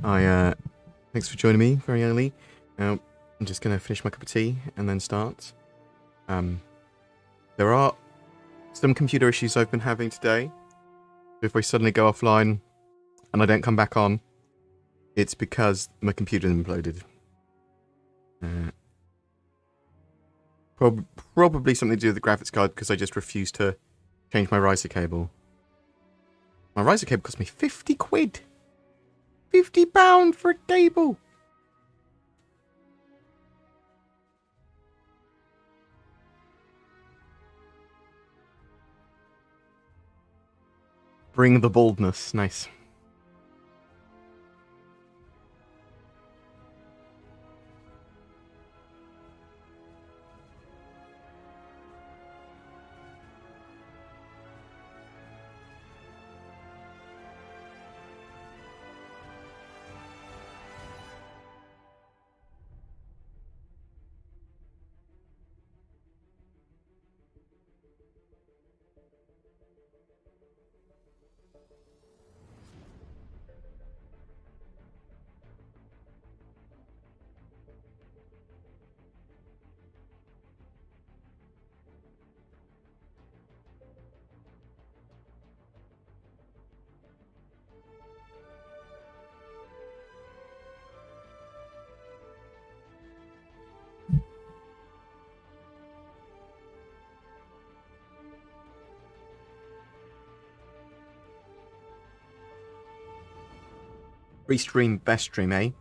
Thanks for joining me very early. I'm just going to finish my cup of tea and then start. There are some computer issues I've been having today. If we suddenly go offline and I don't come back on, it's because my computer imploded. Probably something to do with the graphics card because I just refused to change my riser cable. My riser cable cost me 50 quid. £50 for a cable. Bring the boldness. Nice. Restream, best stream, eh?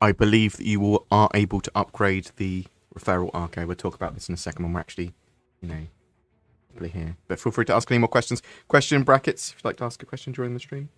I believe that you are able to upgrade the referral arc. We'll talk about this in a second when we're actually, here. But feel free to ask any more questions. Question brackets, if you'd like to ask a question during the stream.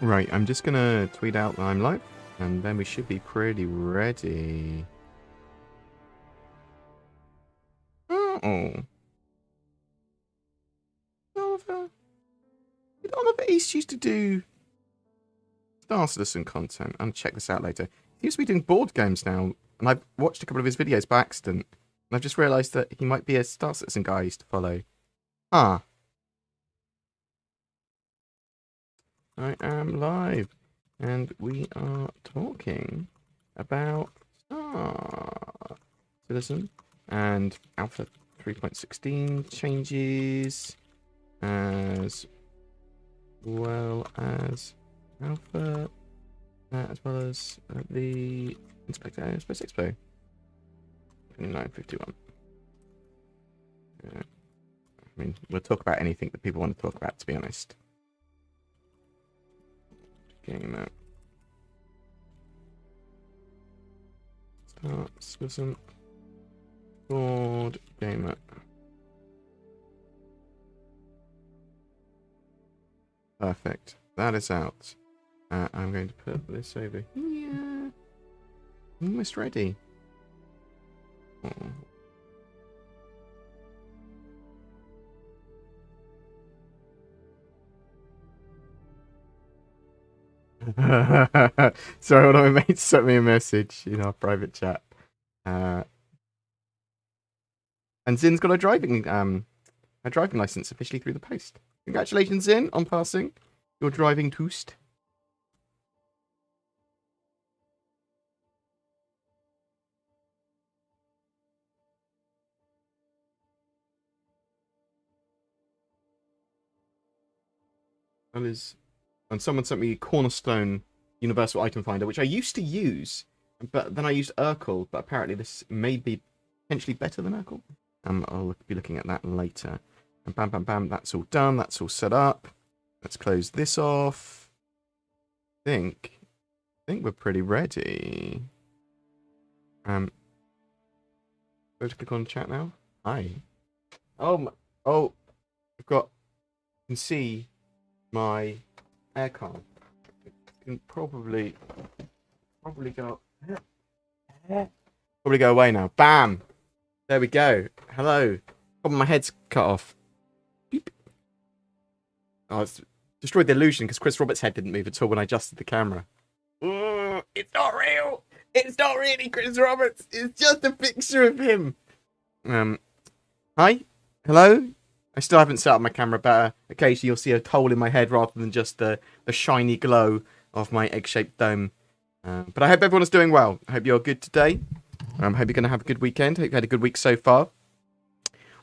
Right, I'm just gonna tweet out that I'm live, and then we should be pretty ready. Oh. Oliver East used to do Star Citizen content. I'll check this out later. He used to be doing board games now, and I've watched a couple of his videos by accident, and I've just realised that he might be a Star Citizen guy I used to follow. Ah. I am live, and we are talking about Star Citizen and Alpha 3.16 changes, as well as Alpha, as well as the Inspector Aerospace Expo 2951. I mean, we'll talk about anything that people want to talk about, to be honest. Gamer. Starts with some BoredGamer. Perfect. That is out. I'm going to put this over here. Almost ready. Oh. Sorry, one of my mates sent me a message in our private chat. And Zin's got a driving license officially through the post. Congratulations, Zin, on passing your driving test. And someone sent me Cornerstone Universal Item Finder, which I used to use, but then I used Urkel, but apparently this may be potentially better than Urkel. I'll be looking at that later. And bam, bam, bam, that's all done. That's all set up. Let's close this off. I think we're pretty ready. Go to click on chat now. Hi. Oh, I've got. You can see my aircon. You can probably go. Probably go away now. Bam. There we go. Hello. Oh, my head's cut off. Beep. Oh, it's destroyed the illusion because Chris Roberts' head didn't move at all when I adjusted the camera. Ooh, it's not real. It's not really Chris Roberts. It's just a picture of him. Hi. Hello. I still haven't set up my camera better. Occasionally you'll see a hole in my head rather than just the shiny glow of my egg-shaped dome. But I hope everyone's doing well. I hope you're good today. I hope you're going to have a good weekend. Hope you've had a good week so far.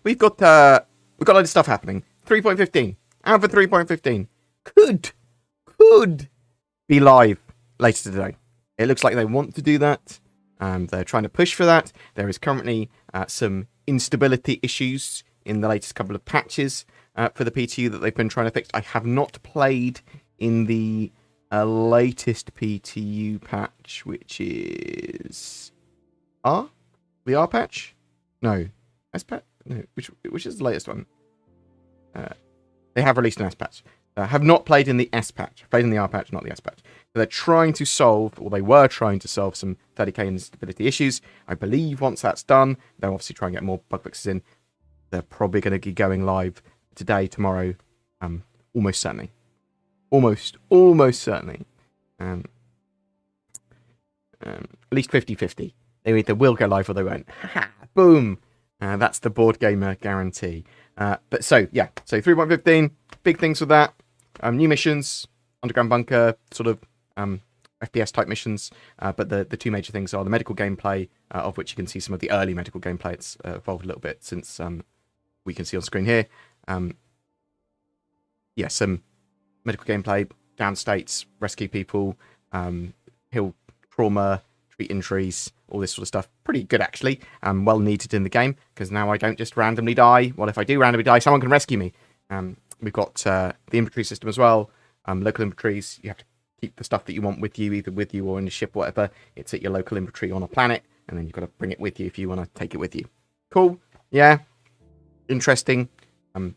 We've got a lot of stuff happening. 3.15. Alpha 3.15 could be live later today. It looks like they want to do that. They're trying to push for that. There is currently some instability issues in the latest couple of patches for the PTU that they've been trying to fix. I have not played in the latest PTU patch, which is the R patch? No, S patch? No, which is the latest one? They have released an S patch. I have not played in the S patch. I've played in the R patch, not the S patch. So they're trying to solve, or they were trying to solve, some 30k instability issues. I believe once that's done, they'll obviously try and get more bug fixes in. They're probably going to be going live today, tomorrow, almost certainly. Almost certainly. At least 50-50. They either will go live or they won't. Boom! That's the BoredGamer guarantee. But so 3.15, big things with that. New missions, underground bunker, sort of FPS type missions. But the two major things are the medical gameplay, of which you can see some of the early medical gameplay. It's evolved a little bit since we can see on screen here. Some medical gameplay, down states, rescue people, heal trauma, treat injuries, all this sort of stuff. Pretty good, actually. Well needed in the game, because now I don't just randomly die. Well, if I do randomly die, someone can rescue me. We've got the inventory system as well. Local inventories, you have to keep the stuff that you want with you, either with you or in a ship or whatever. It's at your local inventory on a planet, and then you've got to bring it with you if you want to take it with you. Cool. Yeah. Interesting.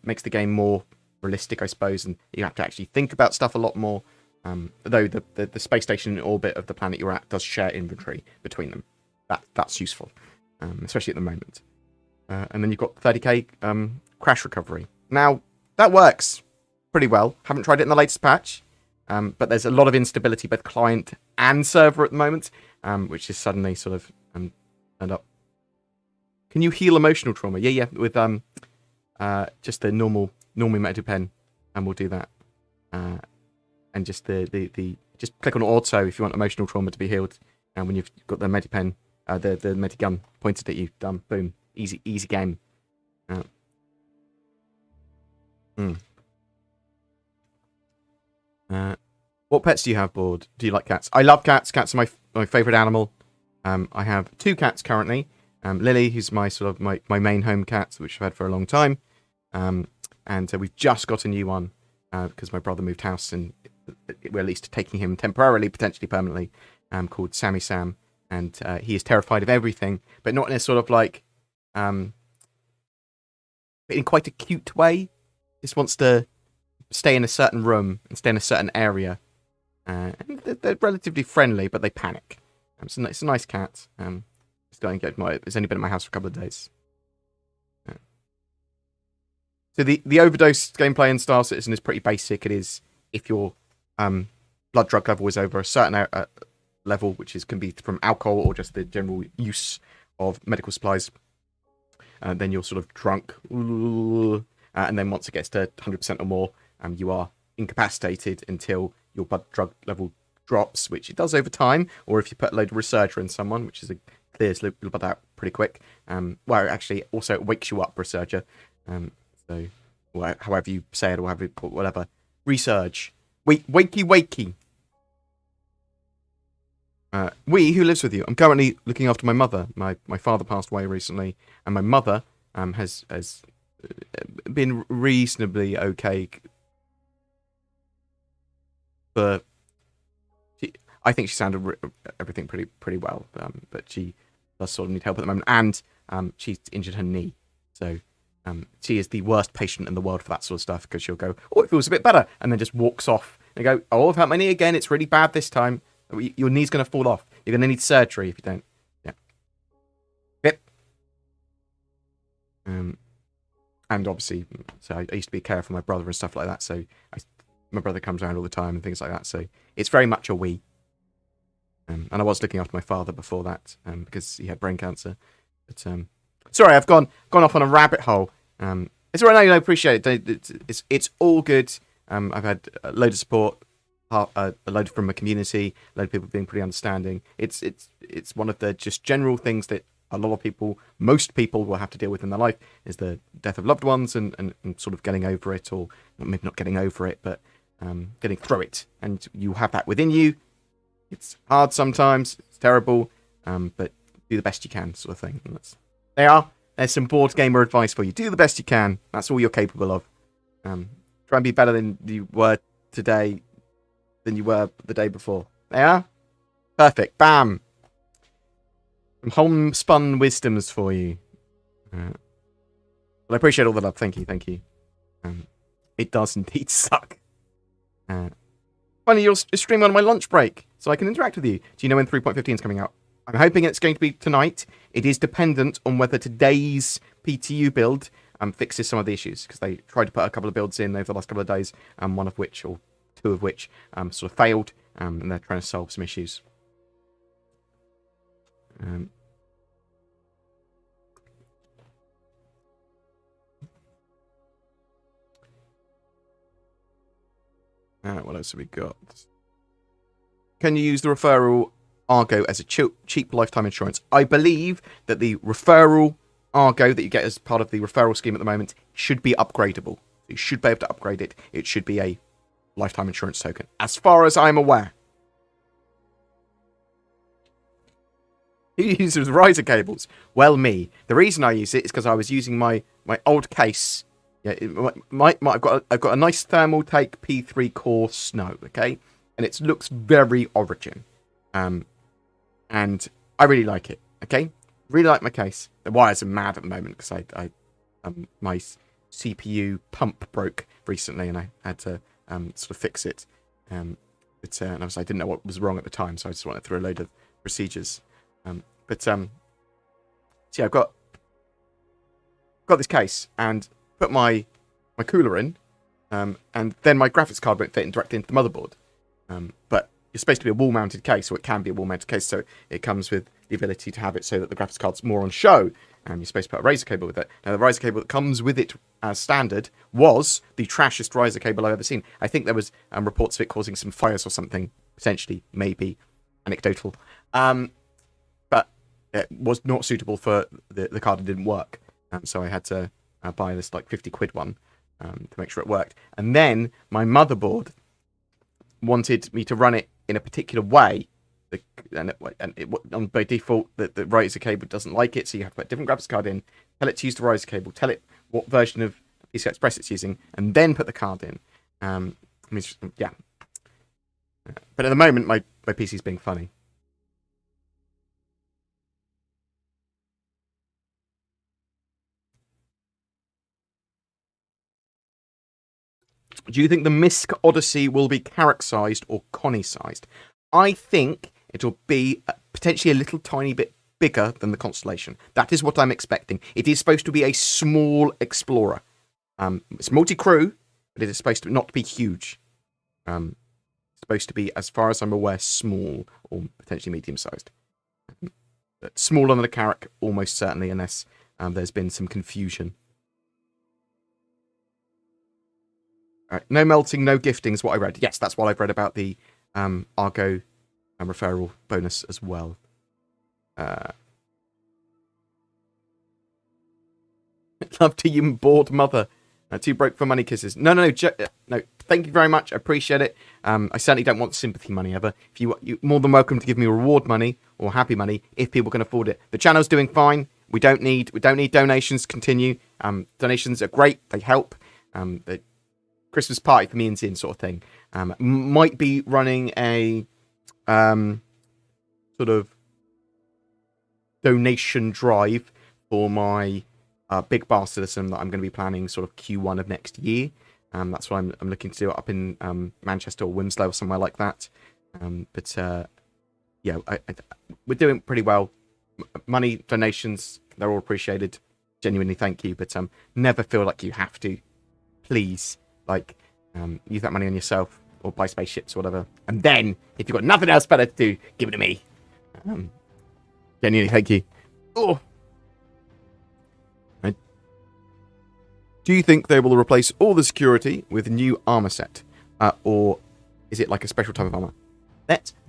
Makes the game more realistic, I suppose, and you have to actually think about stuff a lot more. Though the space station in orbit of the planet you're at does share inventory between them. That's useful, especially at the moment. And then you've got 30k crash recovery. Now, that works pretty well. Haven't tried it in the latest patch, but there's a lot of instability, both client and server at the moment, which is suddenly sort of turned up. Can you heal emotional trauma? Yeah, with just the normal medical pen, and we'll do that. And just just click on auto if you want emotional trauma to be healed. And when you've got the medipen, the medigun pointed at you, done, boom, easy game. What pets do you have, Bored? Do you like cats? I love cats. Cats are my favorite animal. I have 2 cats currently. Lily, who's my main home cat, which I've had for a long time. And we've just got a new one because my brother moved house, and we're at least taking him temporarily, potentially permanently, called Sammy Sam. And he is terrified of everything, but not in a sort of like, in quite a cute way. Just wants to stay in a certain room and stay in a certain area. And they're relatively friendly, but they panic. It's a nice cat. It's only been at my house for a couple of days. So the overdose gameplay in Star Citizen is pretty basic. It is, if you're blood drug level is over a certain level, which can be from alcohol or just the general use of medical supplies, then you're sort of drunk. And then once it gets to 100% or more, you are incapacitated until your blood drug level drops, which it does over time, or if you put a load of Resurger in someone, which is a clear you'll blood out pretty quick. Well, actually, also it wakes you up, Resurger. So, however you say it, or whatever. Resurge. Wakey. Who lives with you? I'm currently looking after my mother. My father passed away recently, and my mother has been reasonably okay. But I think she's handled everything pretty well. But she does sort of need help at the moment, and she's injured her knee. So she is the worst patient in the world for that sort of stuff, because she'll go, "Oh, it feels a bit better," and then just walks off and go, "Oh, I've hurt my knee again. It's really bad this time. Your knee's going to fall off. You're going to need surgery if you don't." Yeah. Yep. And obviously, so I used to be a carer for my brother and stuff like that. So my brother comes around all the time and things like that. So it's very much a we. And I was looking after my father before that, because he had brain cancer. But sorry, I've gone off on a rabbit hole. It's all right. No, I appreciate it. It's all good. I've had a load of support, a load from the community, a load of people being pretty understanding. It's one of the just general things that most people will have to deal with in their life, is the death of loved ones and sort of getting over it, or maybe not getting over it, but getting through it. And you have that within you. It's hard sometimes, it's terrible, but do the best you can, sort of thing. There's some BoredGamer advice for you. Do the best you can. That's all you're capable of. Try and be better than you were today, than you were the day before. There. Perfect. Bam. Some homespun wisdoms for you. Well, I appreciate all the love. Thank you. It does indeed suck. Funny, you're streaming on my lunch break, so I can interact with you. Do you know when 3.15 is coming out? I'm hoping it's going to be tonight. It is dependent on whether today's PTU build fixes some of the issues, because they tried to put a couple of builds in over the last couple of days, one of which, or two of which, sort of failed, and they're trying to solve some issues. What else have we got? Can you use the referral Argo as a cheap lifetime insurance? I believe that the referral Argo that you get as part of the referral scheme at the moment should be upgradable. You should be able to upgrade it. It should be a lifetime insurance token, as far as I'm aware. Who uses riser cables? Well, me. The reason I use it is because I was using my old case. Yeah, I've got a nice thermal take P3 core Snow, okay, and it looks very Origin, and I really like it. Okay, really like my case. The wires are mad at the moment because my CPU pump broke recently, and I had to sort of fix it. And obviously I didn't know what was wrong at the time, so I just went through a load of procedures. So yeah, I've got this case and put my cooler in, and then my graphics card won't fit directly into the motherboard. But it's supposed to be a wall-mounted case, so it can be a wall-mounted case. So it comes with the ability to have it so that the graphics card's more on show. And you're supposed to put a riser cable with it. Now, the riser cable that comes with it as standard was the trashiest riser cable I've ever seen. I think there was reports of it causing some fires or something, potentially, maybe anecdotal. But it was not suitable for the card. It didn't work. So I had to buy this like 50 quid one to make sure it worked. And then my motherboard wanted me to run it in a particular way. By default, the riser cable doesn't like it, so you have to put a different graphics card in, tell it to use the riser cable, tell it what version of PCI Express it's using, and then put the card in. Yeah. But at the moment, my PC's being funny. Do you think the Misk Odyssey will be Carrack-sized or Connie-sized? I think it'll be potentially a little tiny bit bigger than the Constellation. That is what I'm expecting. It is supposed to be a small explorer. It's multi-crew, but it is supposed to not be huge. It's supposed to be, as far as I'm aware, small or potentially medium-sized. But smaller than a carrack, almost certainly, unless there's been some confusion. All right, no melting, no gifting is what I read. Yes, that's what I've read about the Argo referral bonus as well. Love to you, bored mother. Too broke for money kisses. No. Thank you very much. I appreciate it. I certainly don't want sympathy money ever. If you're more than welcome to give me reward money or happy money if people can afford it. The channel's doing fine. We don't need donations to continue. Donations are great. They help. The Christmas party for me and Zin sort of thing. Might be running a sort of donation drive for my big bar citizen that I'm going to be planning sort of Q1 of next year. That's what I'm looking to do up in Manchester or Winslow or somewhere like that. Yeah, we're doing pretty well. Money, donations, they're all appreciated. Genuinely, thank you. But never feel like you have to. Please, use that money on yourself or buy spaceships or whatever. And then, if you've got nothing else better to do, give it to me. Genuinely, thank you. Oh. Do you think they will replace all the security with a new armor set? Or is it like a special type of armor?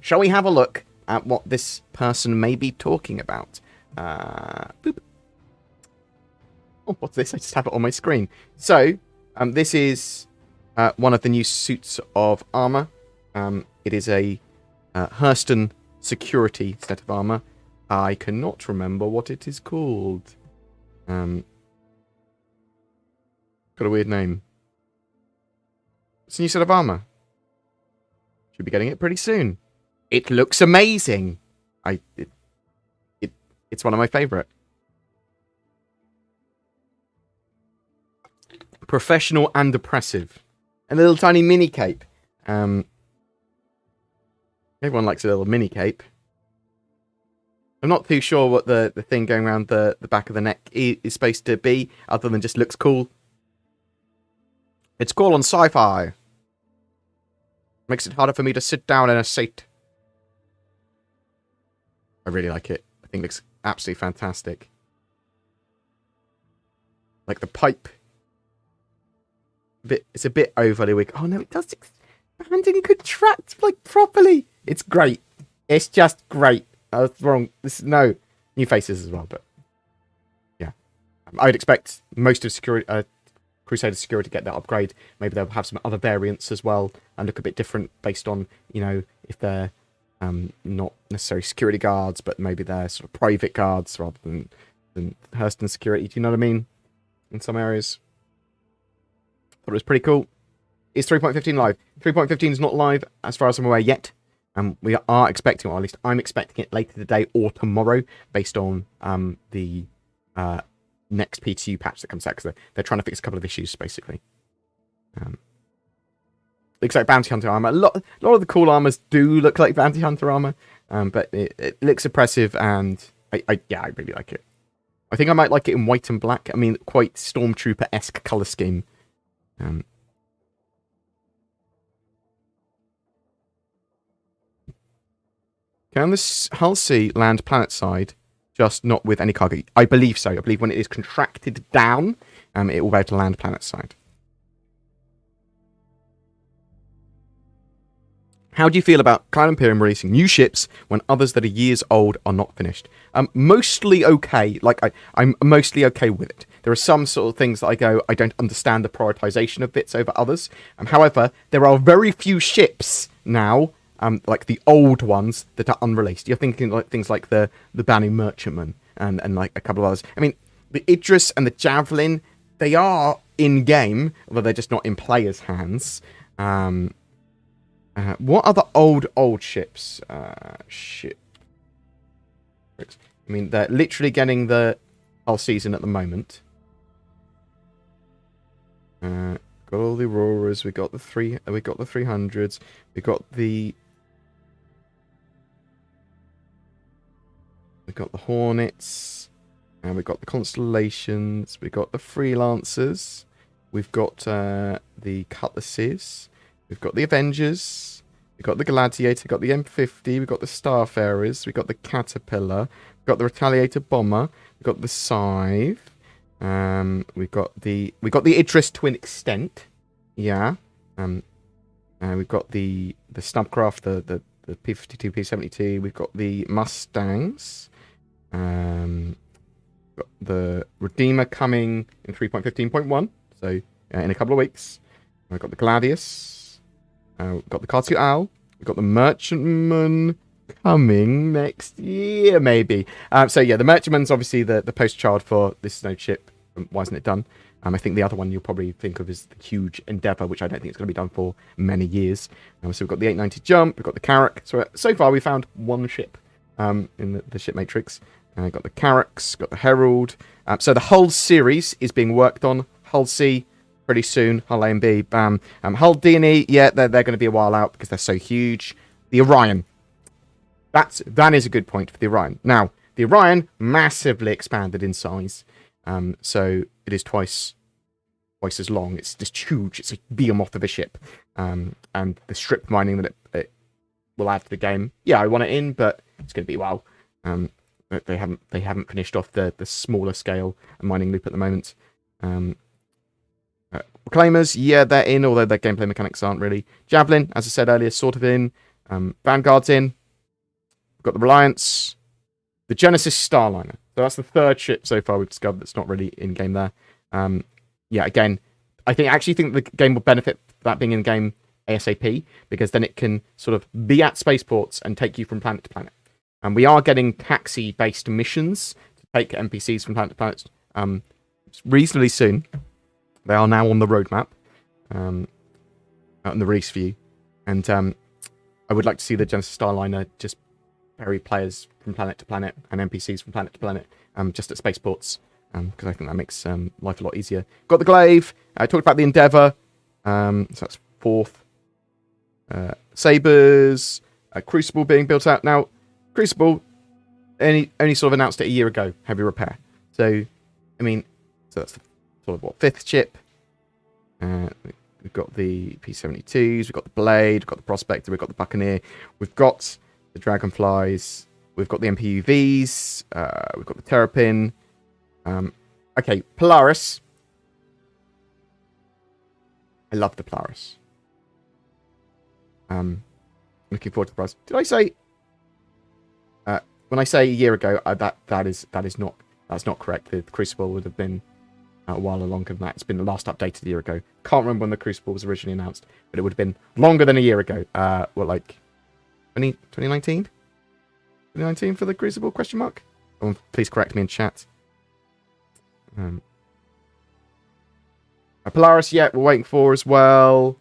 Shall we have a look at what this person may be talking about? Boop. Oh, what's this? I just have it on my screen. So, this is one of the new suits of armor. It is a Hurston security set of armor. I cannot remember what it is called. Got a weird name. It's a new set of armor. Should be getting it pretty soon. It looks amazing. It's one of my favorite. Professional and oppressive. A little tiny mini cape. Everyone likes a little mini cape. I'm not too sure what the thing going around the back of the neck is supposed to be, other than just looks cool. It's cool on sci-fi. Makes it harder for me to sit down in a seat. I really like it. I think it looks absolutely fantastic. Like the pipe. It's a bit overly weak. Oh no, it does expand and contract properly. It's great. It's just great. I was wrong. No new faces as well, but yeah, I'd expect most of Crusader security to get that upgrade. Maybe they'll have some other variants as well and look a bit different based on, if they're not necessarily security guards, but maybe they're sort of private guards rather than Hurston security. Do you know what I mean? In some areas. Thought it was pretty cool. Is 3.15 live? 3.15 is not live as far as I'm aware yet. We are expecting, or at least I'm expecting it later today or tomorrow based on the next P2 patch that comes out, because they're trying to fix a couple of issues, basically. Looks like Bounty Hunter armor. A lot of the cool armors do look like Bounty Hunter armor, but it looks oppressive, and I really like it. I think I might like it in white and black. I mean, quite Stormtrooper-esque color scheme. Can the Hull C land planet side, just not with any cargo? I believe so. I believe when it is contracted down, it will be able to land planet side. How do you feel about Clan Imperium releasing new ships when others that are years old are not finished? Mostly okay. I'm mostly okay with it. There are some sort of things that I don't understand the prioritization of bits over others. However, there are very few ships now, like the old ones, that are unreleased. You're thinking like things like the Banu Merchantman and like a couple of others. I mean, the Idris and the Javelin, they are in game, although they're just not in players' hands. What other old ships? Shit. I mean, they're literally getting the whole season at the moment. Got all the Auroras. We got the 300s. We got the Hornets, and we got the Constellations. We got the Freelancers. We've got the Cutlasses. We've got the Avengers. We've got the Gladiator, we've got the M50, we've got the Starfarers, we've got the Caterpillar, we've got the Retaliator Bomber, we've got the Scythe, we've got the Idris Twin Extent, yeah, we've got the Snubcraft, the P52, P72, we've got the Mustangs, got the Redeemer coming in 3.15.1, so in a couple of weeks. We've got the Gladius, we've got the Car 2 Owl, we've got the Merchantman coming next year, maybe. So yeah, the Merchantman's obviously the poster child for this Snow ship. Why isn't it done? I think the other one you'll probably think of is the huge Endeavour, which I don't think it's going to be done for many years. So we've got the 890 Jump, we've got the Carrack. So far we found one ship in the ship matrix. We've got the Carracks, got the Herald. So the Hull series is being worked on. Hull C pretty soon. Hull A and B, bam. Hull D and E, yeah, they're going to be a while out because they're so huge. The Orion. That is a good point for the Orion. Now, the Orion massively expanded in size. So it is twice as long. It's just huge. It's a behemoth of a ship. And the strip mining that it will add to the game. Yeah, I want it in, but it's going to be a while. They haven't finished off the smaller scale mining loop at the moment. Reclaimers, yeah, they're in, although their gameplay mechanics aren't really. Javelin, as I said earlier, sort of in. Vanguard's in. We've got the Reliance. The Genesis Starliner. So that's the third ship so far we've discovered that's not really in-game there. Yeah, again, I actually think the game will benefit that being in-game ASAP, because then it can sort of be at spaceports and take you from planet to planet. And we are getting taxi-based missions to take NPCs from planet to planet reasonably soon. They are now on the roadmap, out in the release view. And I would like to see the Genesis Starliner just ferry players from planet to planet and NPCs from planet to planet, just at spaceports, because I think that makes life a lot easier. Got the Glaive. I talked about the Endeavour. So that's fourth. Sabres. Crucible being built out. Now, Crucible only sort of announced it a year ago, heavy repair. So, I mean, so that's sort of fifth ship. We've got the P72s, we've got the Blade, we've got the Prospector, we've got the Buccaneer, we've got the Dragonflies, we've got the MPUVs, we've got the Terrapin. Okay, Polaris. I love the Polaris. Looking forward to the price. Did I say? When I say a year ago, that's not correct. The Crucible would have been a while longer than that. It's been the last updated a year ago. Can't remember when the Crucible was originally announced, but it would have been longer than a year ago. Like 2019? 2019 for the Crucible, question mark? Someone please correct me in chat. Polaris, yeah, we're waiting for as well.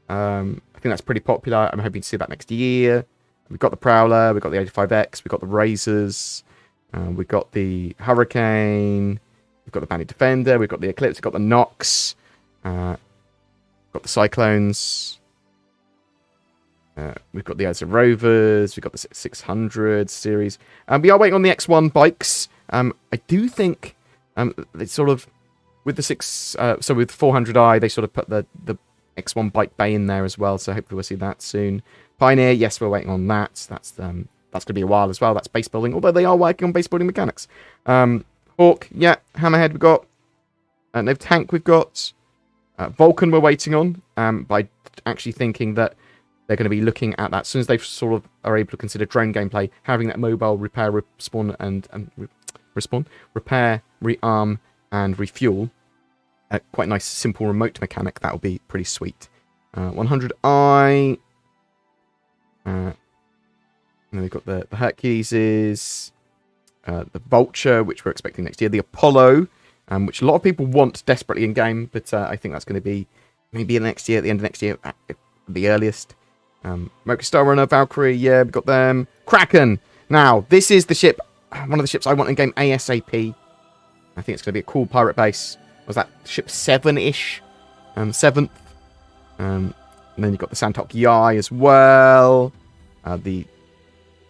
I think that's pretty popular. I'm hoping to see that next year. We've got the Prowler, we've got the 85X, we've got the Razors, we've got the Hurricane, we've got the Bandit Defender, we've got the Eclipse, we've got the Nox, we've got the Cyclones, we've got the Ursa Rovers, we've got the 600 series. We are waiting on the X1 bikes. I do think they sort of, with the so with 400i, they sort of put the X1 bike bay in there as well, so hopefully we'll see that soon. Pioneer, yes, we're waiting on that. That's going to be a while as well. That's base building, although they are working on base building mechanics. Hawk, yeah. Hammerhead, we've got. No Tank, we've got. Vulcan, we're waiting on. By actually thinking that they're going to be looking at that as soon as they sort of are able to consider drone gameplay, having that mobile repair, respawn, and respawn, repair, rearm, and refuel. Quite a nice, simple remote mechanic. That will be pretty sweet. 100i. And then we've got the Herculeses, the Vulture, which we're expecting next year, the Apollo, which a lot of people want desperately in game, but I think that's going to be maybe next year, at the end of next year, at the earliest. Mocha Star Runner, Valkyrie, yeah, we've got them. Kraken. Now, this is the ship, one of the ships I want in game ASAP. I think it's going to be a cool pirate base. Was that ship 7-ish? 7th. And then you've got the Santok Yai as well. The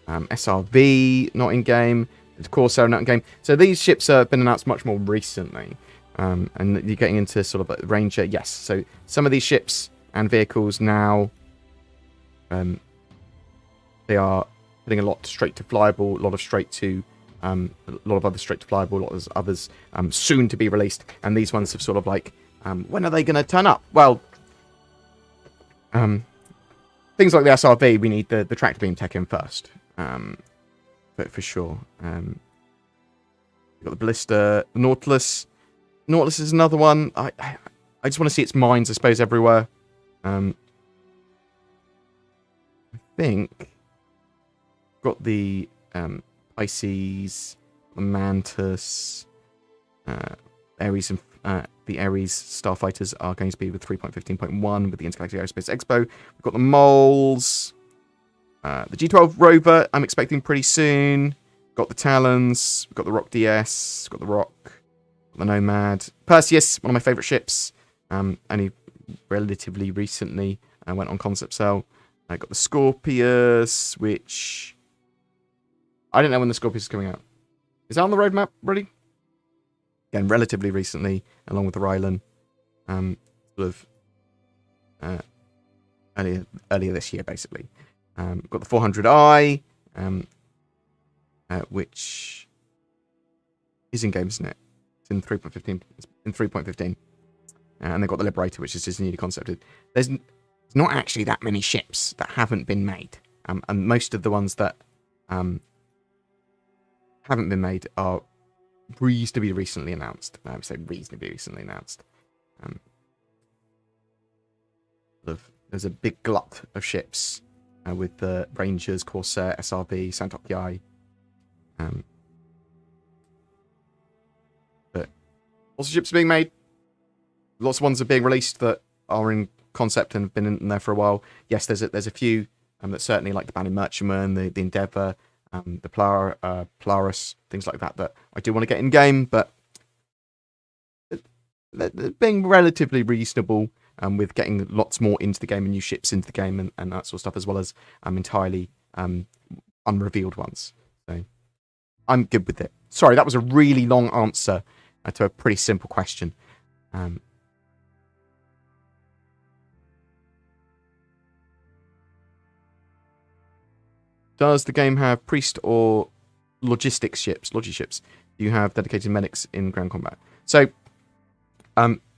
SRV not in game. The Corsair not in game. So these ships have been announced much more recently. And you're getting into sort of like Ranger. Yes. So some of these ships and vehicles now They are putting a lot straight to flyable, a lot of straight to, a lot of others straight to flyable, a lot of others soon to be released. And these ones have sort of like, when are they going to turn up? Well, things like the SRV, we need the tractor beam tech in first, but for sure. We've got the Ballista, the Nautilus. Nautilus is another one. I just want to see its mines, I suppose, everywhere. I think got the Pisces, the Mantis, Ares, and the Ares starfighters are going to be with 3.15.1 with the Intergalactic Aerospace Expo. We've got the Moles, the G12 rover. I'm expecting pretty soon. Got the Talons. We've got the Rock DS. Got the Rock. Got the Nomad. Perseus, one of my favourite ships. Only relatively recently went on concept sale. I got the Scorpius, which I don't know when the Scorpius is coming out. Is that on the roadmap already? Again, relatively recently, along with the Rylan, sort of earlier this year, basically. Got the 400i, which is in game, isn't it? It's in 3.15. It's in 3.15. And they've got the Liberator, which is just newly concepted. There's not actually that many ships that haven't been made. And most of the ones that haven't been made are reasonably recently announced. I would say reasonably recently announced. There's a big glut of ships with the Rangers, Corsair, SRB, Santoki. But lots of ships are being made. Lots of ones are being released that are in concept and have been in there for a while. Yes, there's a few that certainly, like the Banning Merchantman, the Endeavour, the Polaris, things like that I do want to get in game, but they're being relatively reasonable with getting lots more into the game and new ships into the game and that sort of stuff, as well as entirely unrevealed ones. So I'm good with it. Sorry, that was a really long answer to a pretty simple question. Does the game have priest or logistics ships? Logi ships. Do you have dedicated medics in ground combat? So,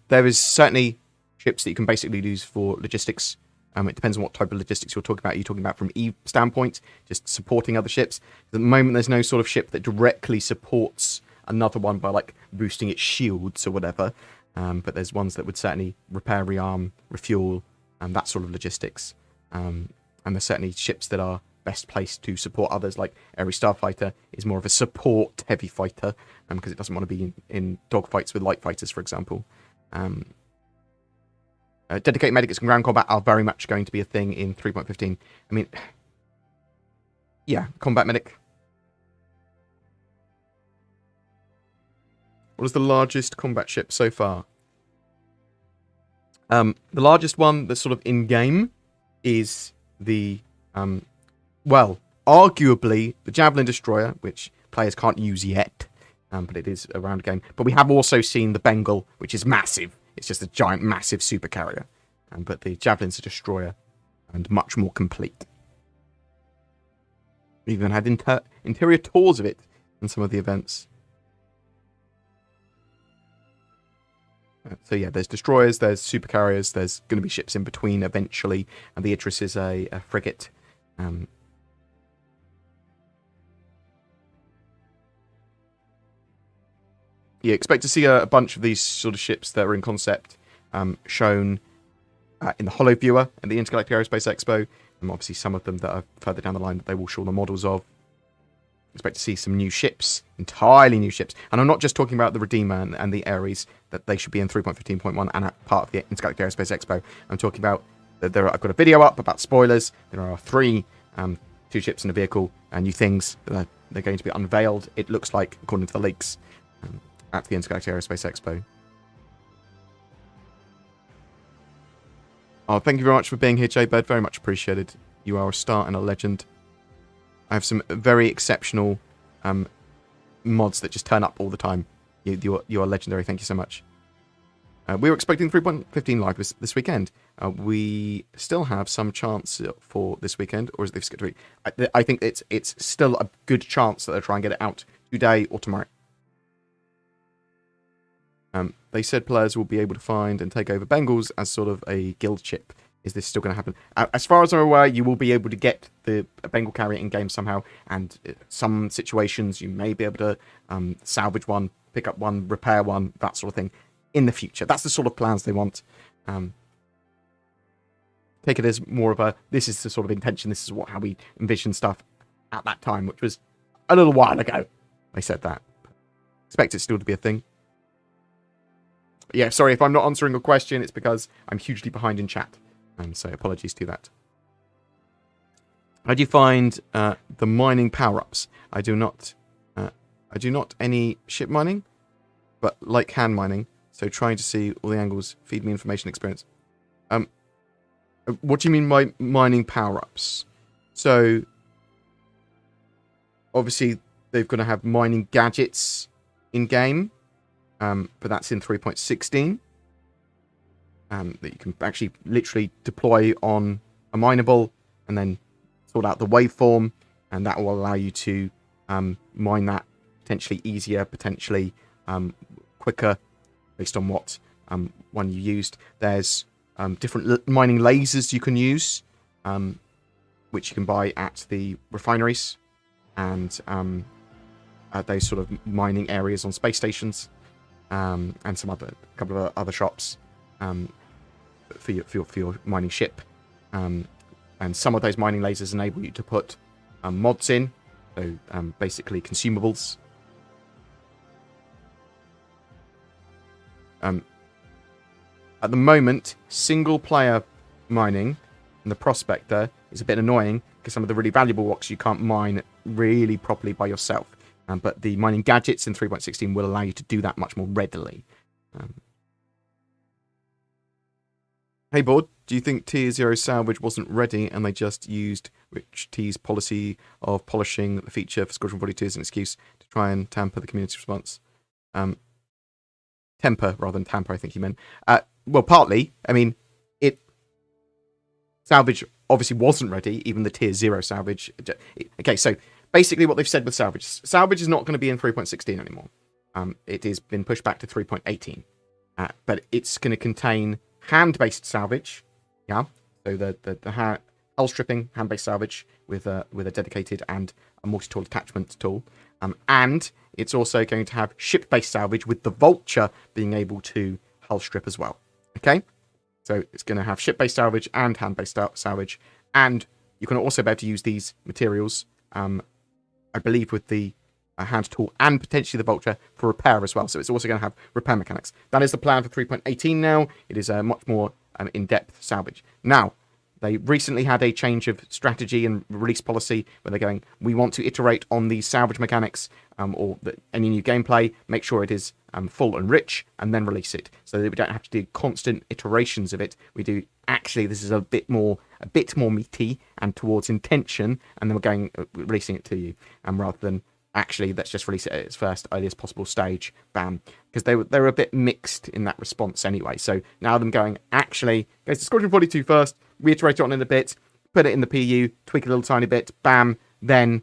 there is certainly ships that you can basically use for logistics. It depends on what type of logistics you're talking about. Are you talking about from Eve standpoint, just supporting other ships? At the moment, there's no sort of ship that directly supports another one by like boosting its shields or whatever. But there's ones that would certainly repair, rearm, refuel, and that sort of logistics. And there's certainly ships that are best placed to support others, like Ares Starfighter is more of a support heavy fighter because it doesn't want to be in dogfights with light fighters, for example. Dedicated medics and ground combat are very much going to be a thing in 3.15. I mean, yeah, combat medic. What is the largest combat ship so far? The largest one that's sort of in-game is the well, arguably the Javelin Destroyer, which players can't use yet, but it is around a game. But we have also seen the Bengal, which is massive. It's just a giant, massive super carrier. But the Javelin's a destroyer and much more complete. We even had interior tours of it in some of the events. So yeah, there's destroyers, there's super carriers, there's going to be ships in between eventually, and the Idris is a frigate. You expect to see a bunch of these sort of ships that are in concept shown in the Holo Viewer and the Intergalactic Aerospace Expo, and obviously some of them that are further down the line that they will show the models of. Expect to see some new ships, entirely new ships, and I'm not just talking about the Redeemer and the Ares, that they should be in 3.15.1 and part of the Intergalactic Aerospace Expo. I'm talking about I've got a video up about spoilers. There are 3 2 ships and a vehicle and new things that they're going to be unveiled, it looks like, according to the leaks, at the Intergalactic Aerospace Expo. Oh, thank you very much for being here, J-Bird. Very much appreciated. You are a star and a legend. I have some very exceptional mods that just turn up all the time. You are legendary. Thank you so much. We were expecting 3.15 live this weekend. We still have some chance for this weekend, or is it skipped a week? I think it's still a good chance that they'll try and get it out today or tomorrow. They said players will be able to find and take over Bengals as sort of a guild chip. Is this still going to happen? As far as I'm aware, you will be able to get the Bengal carrier in game somehow, and some situations you may be able to salvage one, pick up one, repair one, that sort of thing in the future. That's the sort of plans they want. Take it as more of a, this is the sort of intention, this is how we envision stuff at that time, which was a little while ago. They said that. Expect it still to be a thing. Yeah, sorry if I'm not answering a question, it's because I'm hugely behind in chat. So apologies to that. How do you find the mining power-ups? I do not any ship mining, but like hand mining. So trying to see all the angles, feed me information experience. What do you mean by mining power-ups? So obviously they've got to have mining gadgets in game. But that's in 3.16. That you can actually literally deploy on a mineable and then sort out the waveform, and that will allow you to mine that potentially easier, potentially quicker, based on what one you used. There's different mining lasers you can use, which you can buy at the refineries and at those sort of mining areas on space stations. And some couple of other shops for your mining ship, and some of those mining lasers enable you to put mods in, so basically consumables. At the moment, single player mining and the prospector is a bit annoying because some of the really valuable rocks you can't mine really properly by yourself. But the mining gadgets in 3.16 will allow you to do that much more readily. Hey, Board, do you think Tier 0 salvage wasn't ready and they just used Rich T's policy of polishing the feature for Squadron 42 as an excuse to try and tamper the community response? Temper rather than tamper, I think he meant. Well, partly. I mean, salvage obviously wasn't ready, even the Tier 0 salvage. Okay, so basically what they've said with salvage is not going to be in 3.16 anymore. It has been pushed back to 3.18. But it's going to contain hand-based salvage. Yeah, so the hull stripping hand-based salvage with a dedicated and a multi-tool attachment tool. And it's also going to have ship-based salvage with the Vulture being able to hull strip as well. Okay? So it's going to have ship-based salvage and hand-based salvage. And you can also be able to use these materials, I believe, with the hand tool and potentially the Vulture for repair as well. So it's also going to have repair mechanics. That is the plan for 3.18 now. It is a much more in-depth salvage. Now, they recently had a change of strategy and release policy where they're going, we want to iterate on these salvage mechanics or any new gameplay, make sure it is full and rich, and then release it. So that we don't have to do constant iterations of it. We do, actually, this is a bit more meaty and towards intention, and then we're going releasing it to you, rather than actually let's just release it at its first earliest possible stage, bam, because they were a bit mixed in that response anyway. So now them going, actually goes to Squadron 42 first, reiterate it on in a bit, put it in the PU, tweak a little tiny bit, bam, then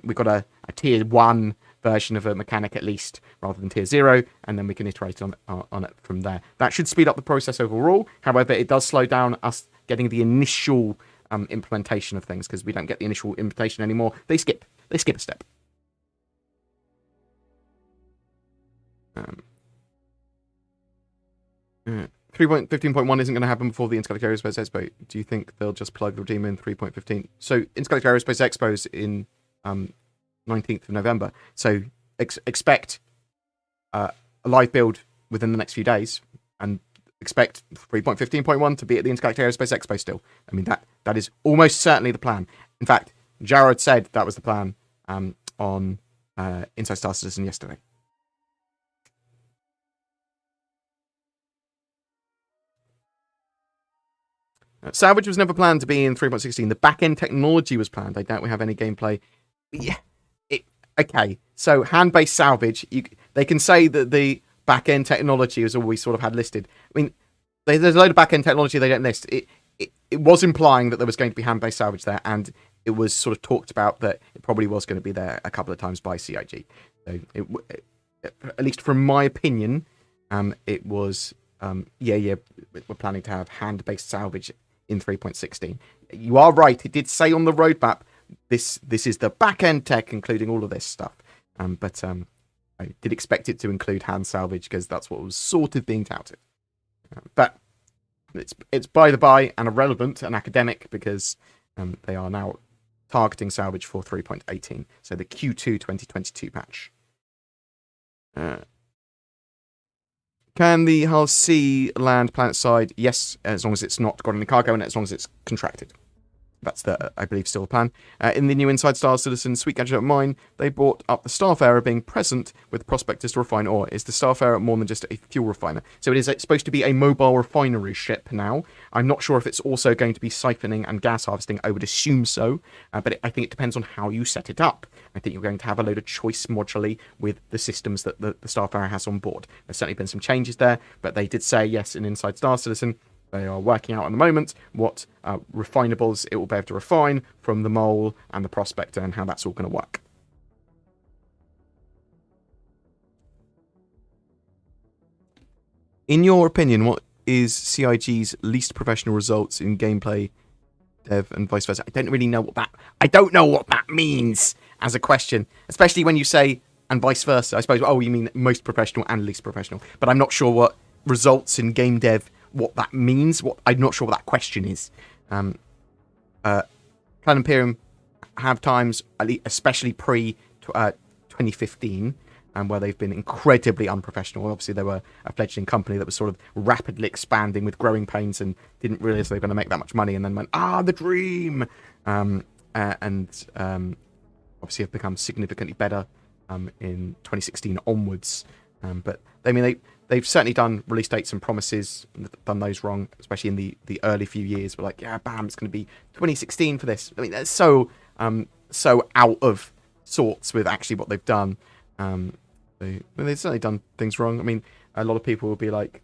we've got a tier 1 version of a mechanic at least, rather than tier 0, and then we can iterate on it from there. That should speed up the process overall. However, it does slow down us getting the initial implementation of things, because we don't get the initial implementation anymore. They skip a step. 3.15.1 isn't going to happen before the Intergalactic Aerospace Expo. Do you think they'll just plug the Redeemer in 3.15? So Intergalactic Aerospace Expo is in 19th of November. So expect a live build within the next few days, and expect 3.15.1 to be at the Intergalactic Aerospace Expo still. I mean, that is almost certainly the plan. In fact, Jared said that was the plan on Inside Star Citizen yesterday. Salvage was never planned to be in 3.16. The back-end technology was planned. I doubt we have any gameplay. Yeah. Okay. So hand-based salvage, they can say that the back-end technology is all we sort of had listed. I mean, there's a load of back-end technology they don't list. It was implying that there was going to be hand-based salvage there, and it was sort of talked about that it probably was going to be there a couple of times by CIG. So at least from my opinion, it was, we're planning to have hand-based salvage in 3.16. You are right, it did say on the roadmap, this is the back-end tech, including all of this stuff. But I did expect it to include hand salvage, because that's what was sort of being touted. But it's by the by and irrelevant and academic, because they are now targeting salvage for 3.18, so the Q2 2022 patch. Can the hull C land planet side? Yes, as long as it's not got any cargo in it, as long as it's contracted. That's I believe, still the plan. In the new Inside Star Citizen Sweet Gadget Mine, they brought up the Starfarer being present with prospectors to refine ore. Is the Starfarer more than just a fuel refiner? So it's supposed to be a mobile refinery ship now. I'm not sure if it's also going to be siphoning and gas harvesting. I would assume so, but I think it depends on how you set it up. I think you're going to have a load of choice modularly with the systems that the Starfarer has on board. There's certainly been some changes there, but they did say, yes, in Inside Star Citizen, they are working out at the moment what refinables it will be able to refine from the mole and the prospector, and how that's all going to work. In your opinion, what is CIG's least professional results in gameplay, dev, and vice versa? I don't really know what that means as a question, especially when you say and vice versa. I suppose, oh, you mean most professional and least professional, but I'm not sure what results in game dev, what that means. I'm not sure what that question is. Clan Imperium have times, especially pre 2015, where they've been incredibly unprofessional. Obviously, they were a fledgling company that was sort of rapidly expanding with growing pains, and didn't realize they were going to make that much money, and then went, the dream, and obviously have become significantly better in 2016 onwards. But I mean, they've certainly done release dates and promises, done those wrong, especially in the early few years. But like, yeah, bam, it's going to be 2016 for this. I mean, that's so out of sorts with actually what they've done. They've certainly done things wrong. I mean, a lot of people will be like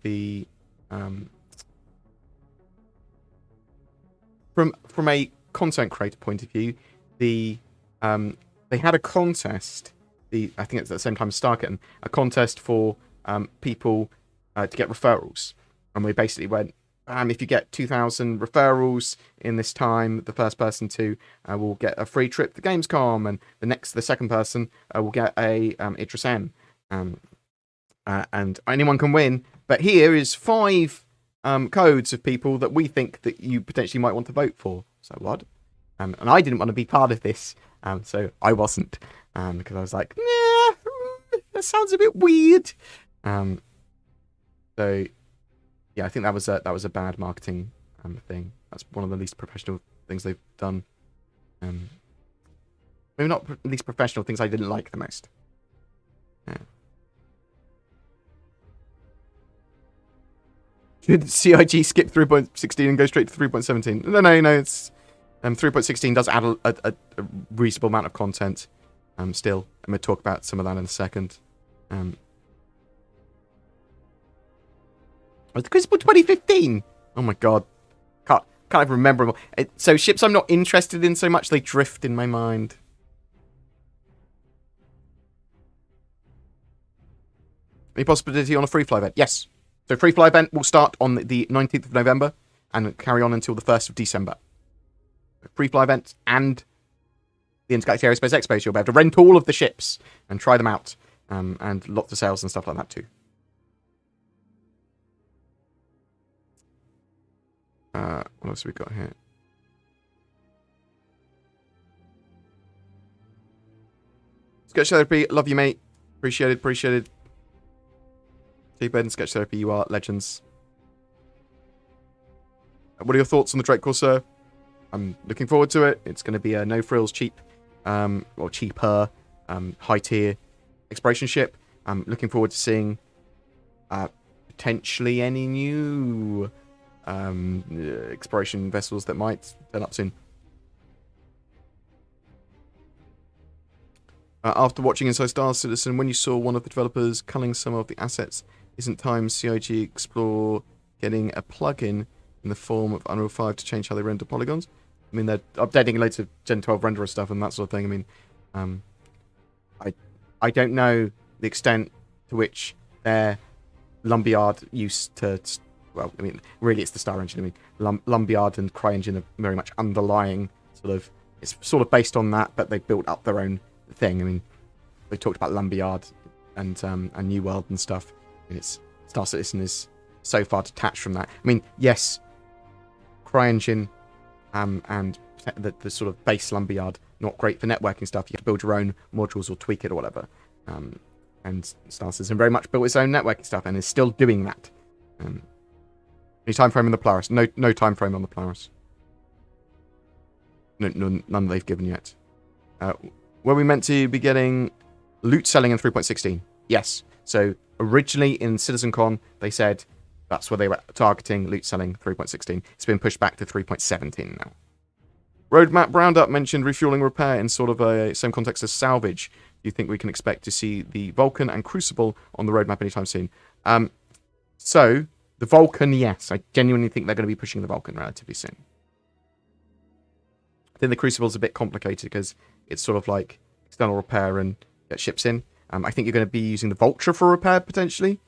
from a content creator point of view, they had a contest. I think it's at the same time as Starkitten, a contest for people to get referrals, and we basically went, if you get 2,000 referrals in this time, the first person to will get a free trip to Gamescom, and the second person will get a Idris M, and anyone can win. But here is 5 codes of people that we think that you potentially might want to vote for. So what? And I didn't want to be part of this, so I wasn't. Because I was like, nah, that sounds a bit weird. So yeah, I think that was a bad marketing thing. That's one of the least professional things they've done. Maybe not least professional things I didn't like the most. Yeah. Should CIG skip 3.16 and go straight to 3.17? No. It's 3.16 does add a reasonable amount of content. Still, I'm going to talk about some of that in a second. Was the Crucible 2015? Oh my god. Can't even remember them all. So ships I'm not interested in so much, they drift in my mind. Any possibility on a free fly event? Yes. So free fly event will start on the 19th of November and carry on until the 1st of December. Free fly event and the Intergalactic Aerospace Expo, you'll be able to rent all of the ships and try them out, and lots of sales and stuff like that too. What else have we got here? Sketch Therapy, love you, mate. Appreciated. T-Bed and Sketch Therapy, you are legends. What are your thoughts on the Drake Corsair? I'm looking forward to it. It's going to be a no-frills, cheap, or cheaper, high-tier exploration ship. I'm looking forward to seeing potentially any new exploration vessels that might turn up soon. After watching Inside Star Citizen, when you saw one of the developers culling some of the assets, isn't time CIG explore getting a plugin in the form of Unreal 5 to change how they render polygons? I mean, they're updating loads of Gen 12 renderer stuff and that sort of thing. I mean, I don't know the extent to which their Lumberyard used to... Well, I mean, really it's the Star Engine. I mean, Lumberyard and CryEngine are very much underlying sort of... It's sort of based on that, but they built up their own thing. I mean, they talked about Lumberyard and New World and stuff. I mean, Star Citizen is so far detached from that. I mean, yes, CryEngine and the sort of base Lumberyard, not great for networking stuff. You have to build your own modules or tweak it or whatever. And Star Citizen very much built its own networking stuff and is still doing that. Any time frame on the Polaris? No time frame on the Polaris. No, none they've given yet. Were we meant to be getting loot selling in 3.16? Yes. So originally in CitizenCon, they said that's where they were targeting loot selling 3.16. It's been pushed back to 3.17 now. Roadmap Roundup mentioned refueling repair in sort of a same context as salvage. Do you think we can expect to see the Vulcan and Crucible on the roadmap anytime soon? So, the Vulcan, yes. I genuinely think they're going to be pushing the Vulcan relatively soon. I think the Crucible's a bit complicated because it's sort of like external repair and get ships in. I think you're going to be using the Vulture for repair, potentially.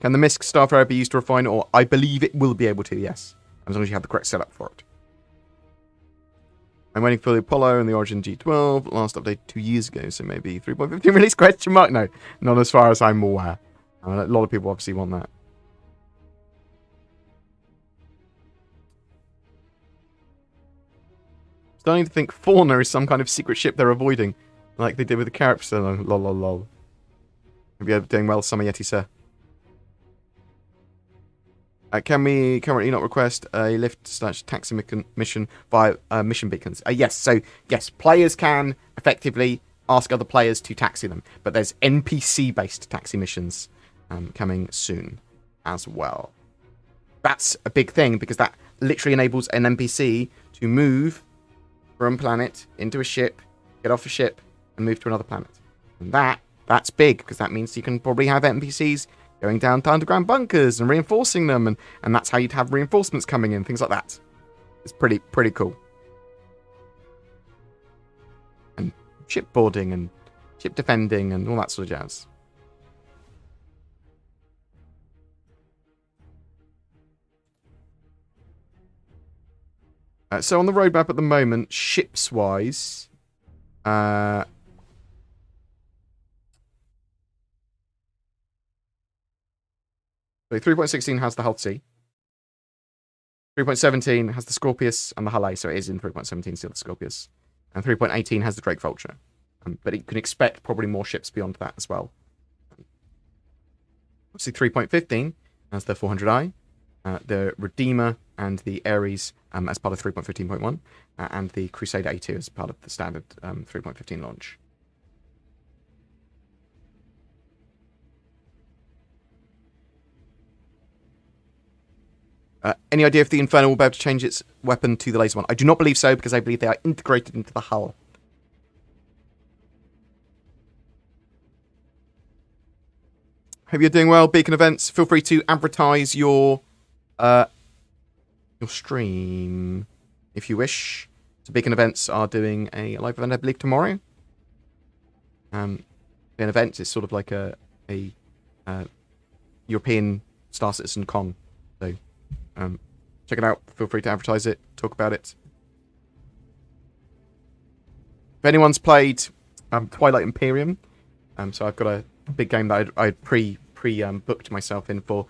Can the MISC Starfire be used to refine ore? I believe it will be able to, yes. As long as you have the correct setup for it. I'm waiting for the Apollo and the Origin G12. Last update 2 years ago, so maybe 3.15 release question mark? No, not as far as I'm aware. A lot of people obviously want that. Starting to think Fauna is some kind of secret ship they're avoiding, like they did with the characters. Lol, lol, lol. Hope you're doing well, Summer Yeti, sir. Can we currently not request a lift/taxi mission via mission beacons? Yes, so yes, players can effectively ask other players to taxi them, but there's NPC-based taxi missions coming soon as well. That's a big thing because that literally enables an NPC to move from planet into a ship, get off a ship, and move to another planet. And that's big because that means you can probably have NPCs going down to underground bunkers and reinforcing them, and that's how you'd have reinforcements coming in, things like that. It's pretty cool. And shipboarding and ship defending and all that sort of jazz. So on the roadmap at the moment, ships-wise, so 3.16 has the Hull C. 3.17 has the Scorpius and the Hull A, so it is in 3.17 still the Scorpius. And 3.18 has the Drake Vulture. But you can expect probably more ships beyond that as well. Obviously 3.15 has the 400i, the Redeemer and the Ares as part of 3.15.1, and the Crusader A2 as part of the standard 3.15 launch. Any idea if the Inferno will be able to change its weapon to the laser one? I do not believe so, because I believe they are integrated into the hull. Hope you're doing well, Beacon Events. Feel free to advertise your stream if you wish. So Beacon Events are doing a live event, I believe, tomorrow. An event is sort of like a European Star Citizen con. So check it out. Feel free to advertise it, talk about it. If anyone's played Twilight Imperium, so I've got a big game that I'd pre-booked myself in for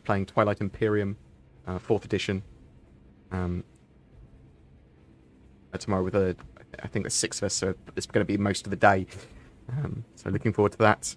playing Twilight Imperium 4th edition tomorrow with I think there's 6 of us, so it's going to be most of the day. So looking forward to that.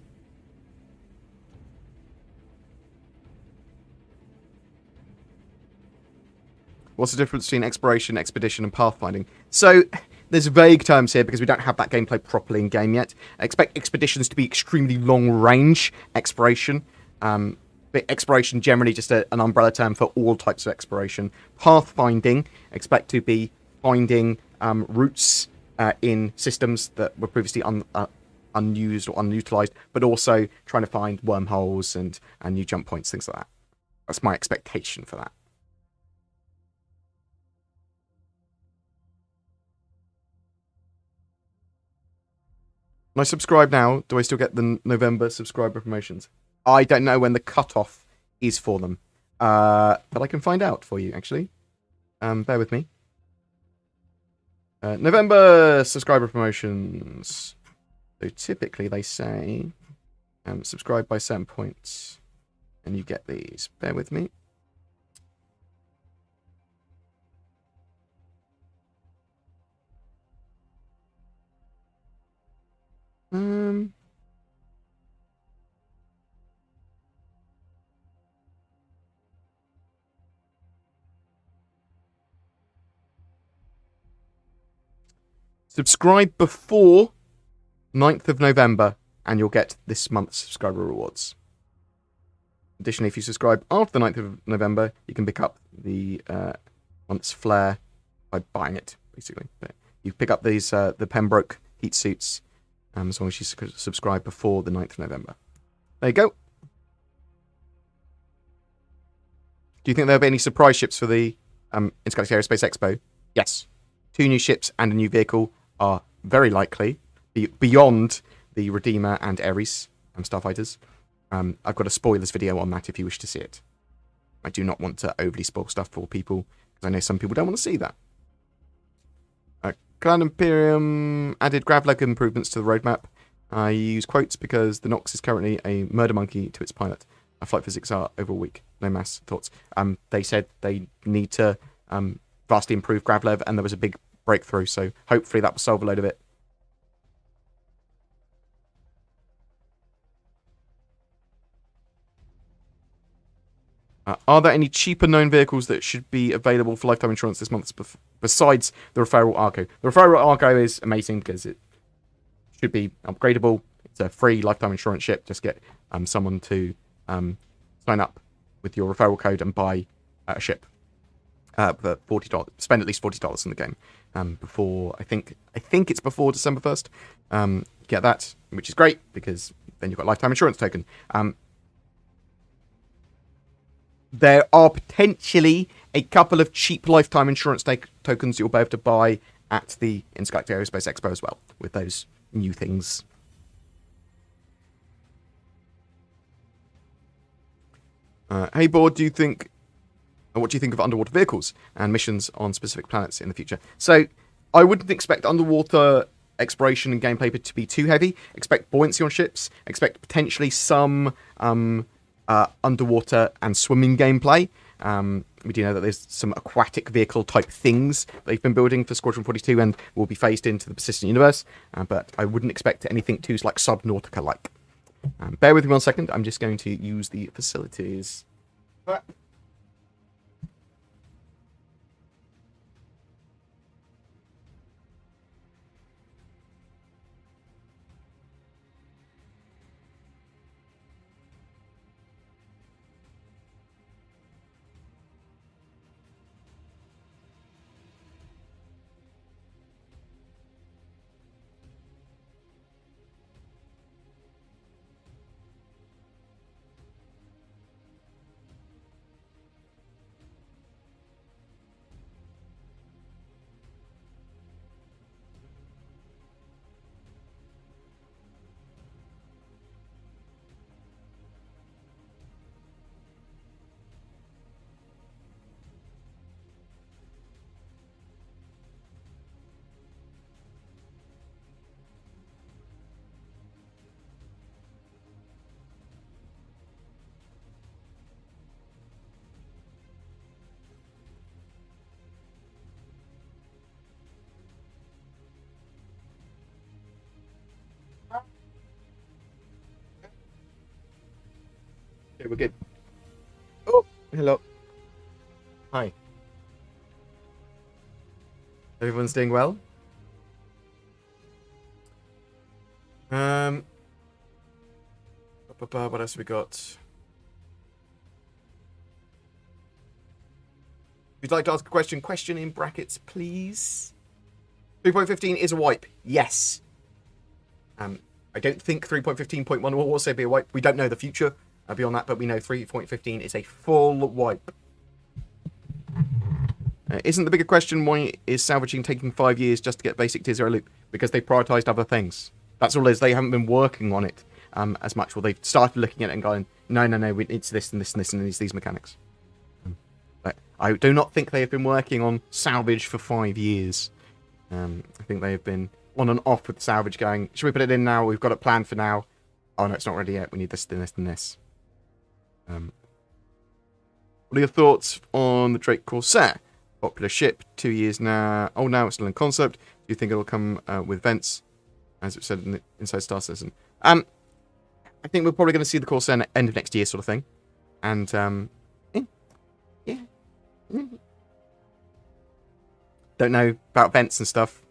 What's the difference between exploration, expedition, and pathfinding? So there's vague terms here because we don't have that gameplay properly in game yet. I expect expeditions to be extremely long-range exploration. But exploration generally just an umbrella term for all types of exploration. Pathfinding, expect to be finding routes in systems that were previously unused or unutilized, but also trying to find wormholes and new jump points, things like that. That's my expectation for that. When I subscribe now, do I still get the November subscriber promotions? I don't know when the cutoff is for them, but I can find out for you, actually. Bear with me. November subscriber promotions. So typically they say subscribe by certain points, and you get these. Bear with me. Subscribe before 9th of November, and you'll get this month's subscriber rewards. Additionally, if you subscribe after the 9th of November, you can pick up the month's flare by buying it, basically. But you pick up these the Pembroke heat suits as long as you subscribe before the 9th of November. There you go. Do you think there'll be any surprise ships for the Intergalactic Aerospace Expo? Yes. 2 new ships and a new vehicle are very likely, beyond the Redeemer and Ares starfighters. I've got a spoilers video on that if you wish to see it. I do not want to overly spoil stuff for people, because I know some people don't want to see that. Clan Imperium added gravlog improvements to the roadmap. I use quotes because the Nox is currently a murder monkey to its pilot. Flight physics are over a week. No mass thoughts. They said they need to vastly improve gravlev, and there was a big breakthrough, so hopefully that will solve a load of it. Are there any cheaper known vehicles that should be available for lifetime insurance this month besides the referral Arco? The referral Arco is amazing because it should be upgradable. It's a free lifetime insurance ship. Just get someone to sign up with your referral code and buy a ship for $40. Spend at least $40 in the game before I think it's before December 1st. Get that, which is great because then you've got a lifetime insurance token. There are potentially a couple of cheap lifetime insurance tokens you'll be able to buy at the Intergalactic Aerospace Expo as well, with those new things. Hey, Board, what do you think of underwater vehicles and missions on specific planets in the future? So, I wouldn't expect underwater exploration and gameplay to be too heavy. Expect buoyancy on ships. Expect potentially some underwater and swimming gameplay. We do know that there's some aquatic vehicle type things they've been building for Squadron 42 and will be phased into the persistent universe, but I wouldn't expect anything too like Subnautica like. Bear with me 1 second, I'm just going to use the facilities. Okay, we're good. Oh, hello. Hi. Everyone's doing well? What else have we got? If you'd like to ask a question in brackets, please. 3.15 is a wipe. Yes. I don't think 3.15.1 will also be a wipe. We don't know the future beyond that, but we know 3.15 is a full wipe. Isn't the bigger question why is salvaging taking 5 years just to get basic tier 0 loot? Because they prioritised other things. That's all it is. They haven't been working on it as much. Well, they've started looking at it and going, no, it's this and this and this and these mechanics. But I do not think they have been working on salvage for 5 years. I think they have been on and off with salvage going, should we put it in now? We've got it planned for now. Oh, no, it's not ready yet. We need this, and this, and this. What are your thoughts on the Drake Corsair? Popular ship, 2 years now. Oh, now it's still in concept. Do you think it'll come with vents, as it said in the Inside Star Citizen? I think we're probably going to see the Corsair end of next year sort of thing. And, yeah. Don't know about vents and stuff.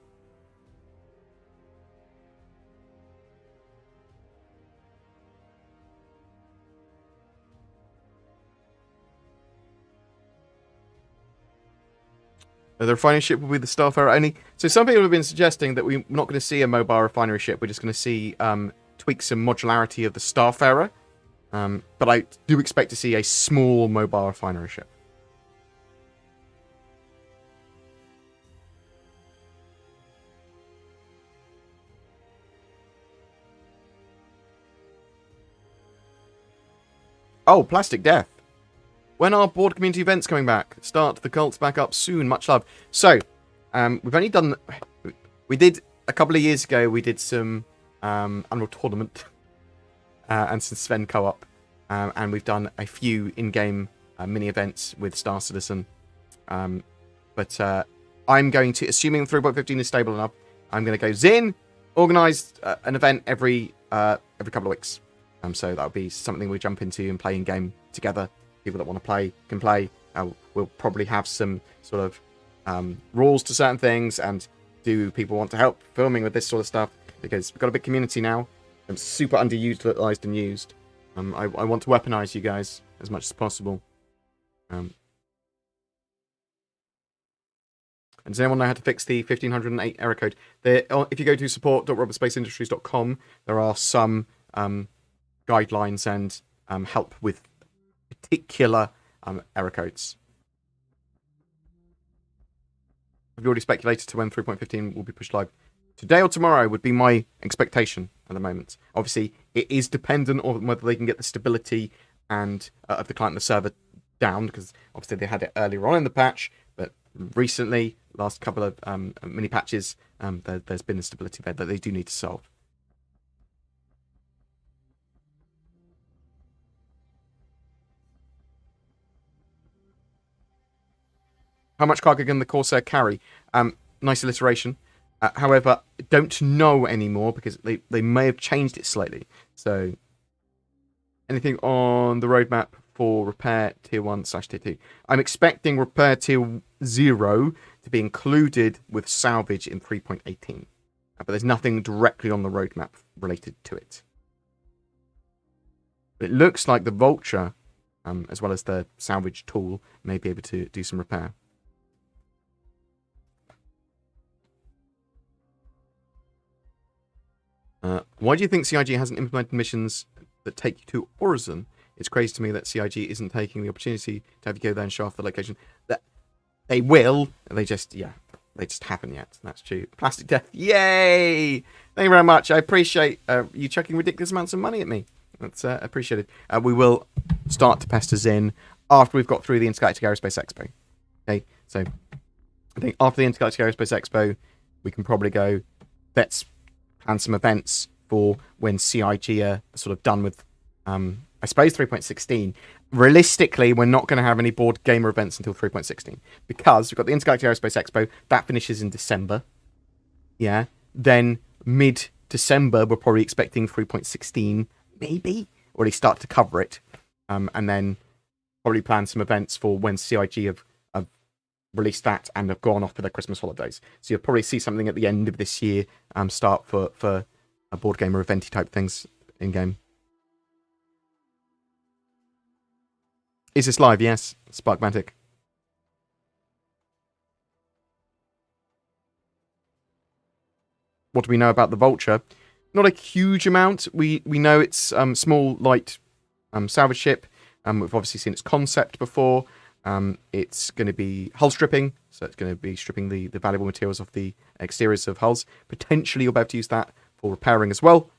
The refinery ship will be the Starfarer only. So some people have been suggesting that we're not going to see a mobile refinery ship. We're just going to see tweaks and modularity of the Starfarer. But I do expect to see a small mobile refinery ship. Oh, Plastic Death. When are board community events coming back? Start the cults back up soon. Much love. So, we've only done... We did, a couple of years ago, we did some Unreal Tournament and some Sven Co-op. And we've done a few in-game mini-events with Star Citizen. But I'm going to, assuming 3.15 is stable enough, I'm going to go Zin, organise an event every couple of weeks. So that'll be something we jump into and play in-game together. People that want to play can play. We'll probably have some sort of rules to certain things, and do people want to help filming with this sort of stuff? Because we've got a big community now. I'm super underutilized and used. I want to weaponize you guys as much as possible. And does anyone know how to fix the 1508 error code? If you go to support.robertspaceindustriescom, there are some guidelines and help with particular error codes. Have you already speculated to when 3.15 will be pushed live? Today or tomorrow would be my expectation at the moment. Obviously, it is dependent on whether they can get the stability and of the client and the server down, because obviously they had it earlier on in the patch, but recently, last couple of mini patches, there's been a stability there that they do need to solve. How much cargo can the Corsair carry? Nice alliteration. However, don't know anymore because they may have changed it slightly. So, anything on the roadmap for repair tier 1/tier 2? I'm expecting repair tier 0 to be included with salvage in 3.18. But there's nothing directly on the roadmap related to it. But it looks like the Vulture, as well as the salvage tool, may be able to do some repair. Why do you think CIG hasn't implemented missions that take you to Horizon? It's crazy to me that CIG isn't taking the opportunity to have you go there and show off the location. That they will, they just haven't yet. That's true. Plastic Death, yay! Thank you very much. I appreciate you chucking ridiculous amounts of money at me. That's appreciated. We will start to pester Zin after we've got through the Intergalactic Aerospace Expo. Okay, so I think after the Intergalactic Aerospace Expo, we can probably go, let's plan some events for when CIG are sort of done with, I suppose, 3.16. Realistically, we're not going to have any BoredGamer events until 3.16 because we've got the Intergalactic Aerospace Expo. That finishes in December. Yeah. Then mid-December, we're probably expecting 3.16, maybe, or at least start to cover it. And then probably plan some events for when CIG have released that and have gone off for their Christmas holidays. So you'll probably see something at the end of this year start for a BoredGamer eventy type things in game. Is this live? Yes, Sparkmatic. what do we know about the Vulture? Not a huge amount. We know it's small, light salvage ship. We've obviously seen its concept before. It's going to be hull stripping, so it's going to be stripping the valuable materials off the exteriors of hulls. Potentially you'll be able to use that for repairing as well.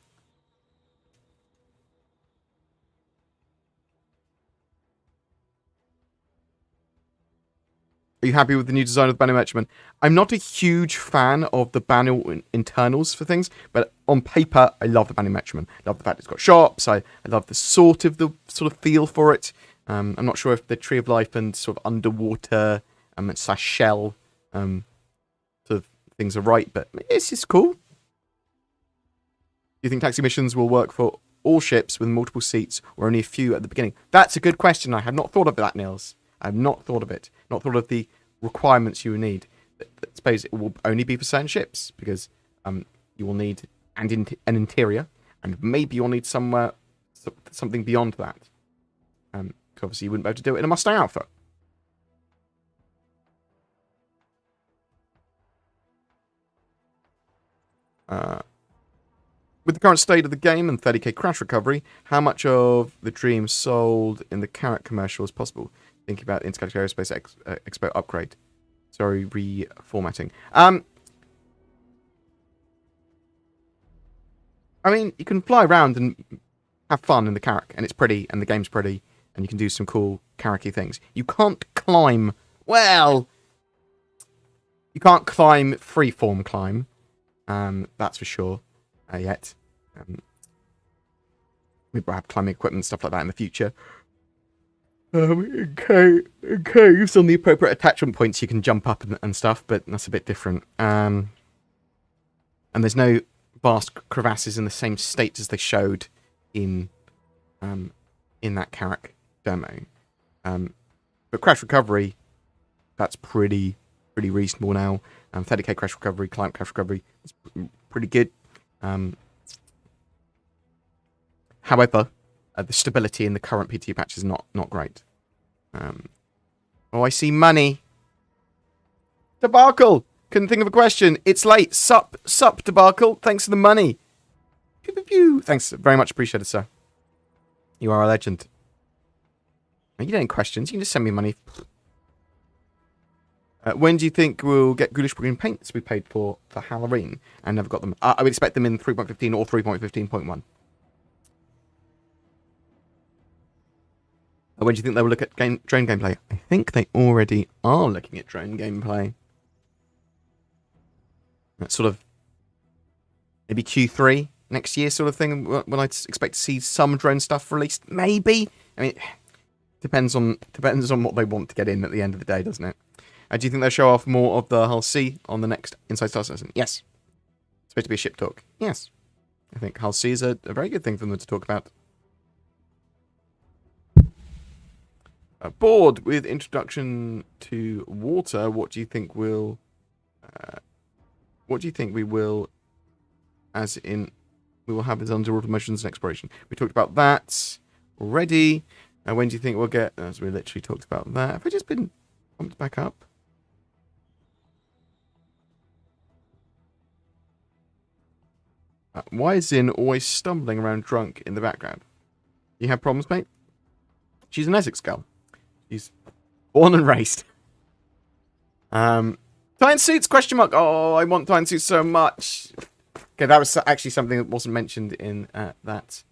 Are you happy with the new design of the Banner Merchantman? I'm not a huge fan of the Banner internals for things, but on paper, I love the Banner Merchantman. I love the fact it's got shops. I love the sort of feel for it. I'm not sure if the Tree of Life and sort of underwater / shell sort of things are right, but it's just cool. Do you think taxi missions will work for all ships with multiple seats or only a few at the beginning? That's a good question. I have not thought of that, Nils. I have not thought of it. Not thought of the requirements you will need. I suppose it will only be for certain ships, because you will need an interior, and maybe you'll need something beyond that. Obviously, you wouldn't be able to do it in a Mustang outfit. With the current state of the game and 30k crash recovery, how much of the dream sold in the Carrot commercial is possible? Thinking about Intergalactic Aerospace Expo upgrade. Sorry, reformatting. I mean, you can fly around and have fun in the Carrot, and it's pretty, and the game's pretty, and you can do some cool Carrot-y things. You can't climb, well, you can't climb freeform climb, that's for sure, yet. Maybe we'll have climbing equipment and stuff like that in the future. In caves on the appropriate attachment points, you can jump up and stuff, but that's a bit different. And there's no vast crevasses in the same state as they showed in that Carrack demo. But crash recovery, that's pretty reasonable now. 30k crash recovery, climate crash recovery is pretty good. However, the stability in the current PT patch is not great. Oh, I see money. Debacle! Couldn't think of a question. It's late. Sup, Debacle. Thanks for the money. Pew, pew, pew. Thanks. Very much appreciated, sir. You are a legend. You don't need questions. You can just send me money. When do you think we'll get Ghoulish Green paints we paid for Halloween and never got them? I would expect them in 3.15 or 3.15.1. When do you think they will look at drone gameplay? I think they already are looking at drone gameplay. That's sort of maybe Q3 next year sort of thing, when I'd expect to see some drone stuff released. Maybe. I mean, depends on what they want to get in at the end of the day, doesn't it? Do you think they'll show off more of the Hull C on the next Inside Star Citizen? Yes. It's supposed to be a ship talk. Yes. I think Hull C is a very good thing for them to talk about. Bored with introduction to water. What do you think will? What do you think we will? As in, we will have as underwater missions and exploration. We talked about that already. When do you think we'll get? As we literally talked about that. Have I just been bumped back up? Why is Zin always stumbling around drunk in the background? You have problems, mate? She's an Essex girl. She's born and raised. Titan suits, question mark. Oh, I want Titan suits so much. Okay, that was actually something that wasn't mentioned in that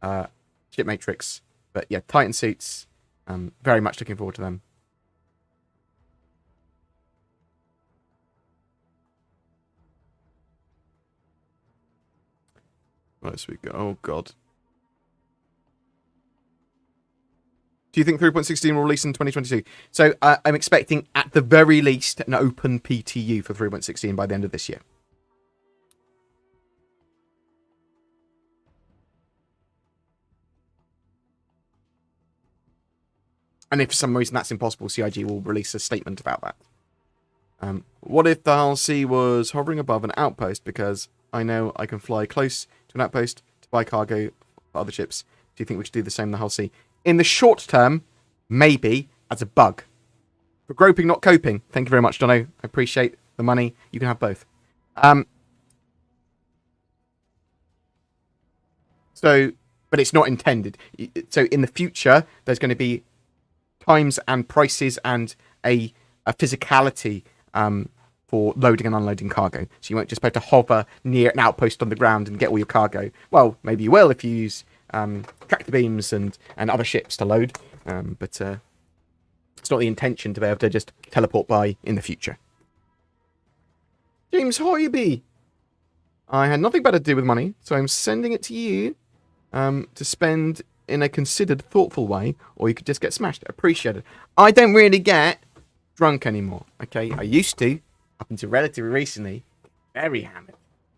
ship matrix. But yeah, Titan suits. Very much looking forward to them. Right, so we go. Oh god. Do you think 3.16 will release in 2022? So I'm expecting, at the very least, an open PTU for 3.16 by the end of this year. And if for some reason that's impossible, CIG will release a statement about that. What if the Hull C was hovering above an outpost? Because I know I can fly close to an outpost to buy cargo for other ships. Do you think we should do the same in the Hull C? In the short term, maybe, as a bug. For groping, not coping. Thank you very much, Dono. I appreciate the money. You can have both. So, but it's not intended. So in the future, there's going to be times and prices and a physicality for loading and unloading cargo. So you won't just be able to hover near an outpost on the ground and get all your cargo. Well, maybe you will if you use tractor beams and other ships to load. But it's not the intention to be able to just teleport by in the future. James Hoyby. I had nothing better to do with money, so I'm sending it to you to spend in a considered, thoughtful way, or you could just get smashed. Appreciate it. I don't really get drunk anymore, okay? I used to, up until relatively recently, very hammered.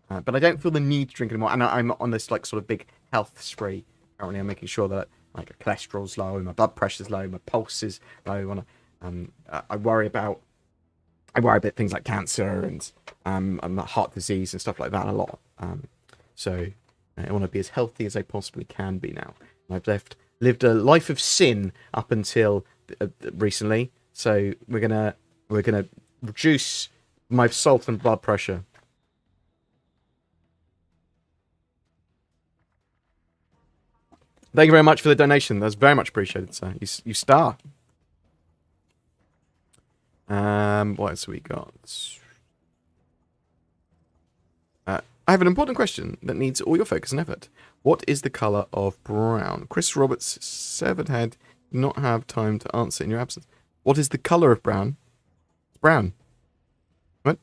But I don't feel the need to drink anymore, and I'm on this, like, sort of big health spree. Currently, I'm making sure that, like, my cholesterol's low, my blood pressure's low, my pulse is low, and I worry about things like cancer and heart disease and stuff like that a lot. So I want to be as healthy as I possibly can be now. I've lived a life of sin up until recently, so we're gonna reduce my salt and blood pressure. Thank you very much for the donation. That's very much appreciated, sir. You star. What else we got? I have an important question that needs all your focus and effort. What is the colour of brown? Chris Roberts' severed head did not have time to answer in your absence. What is the colour of brown? It's brown. What?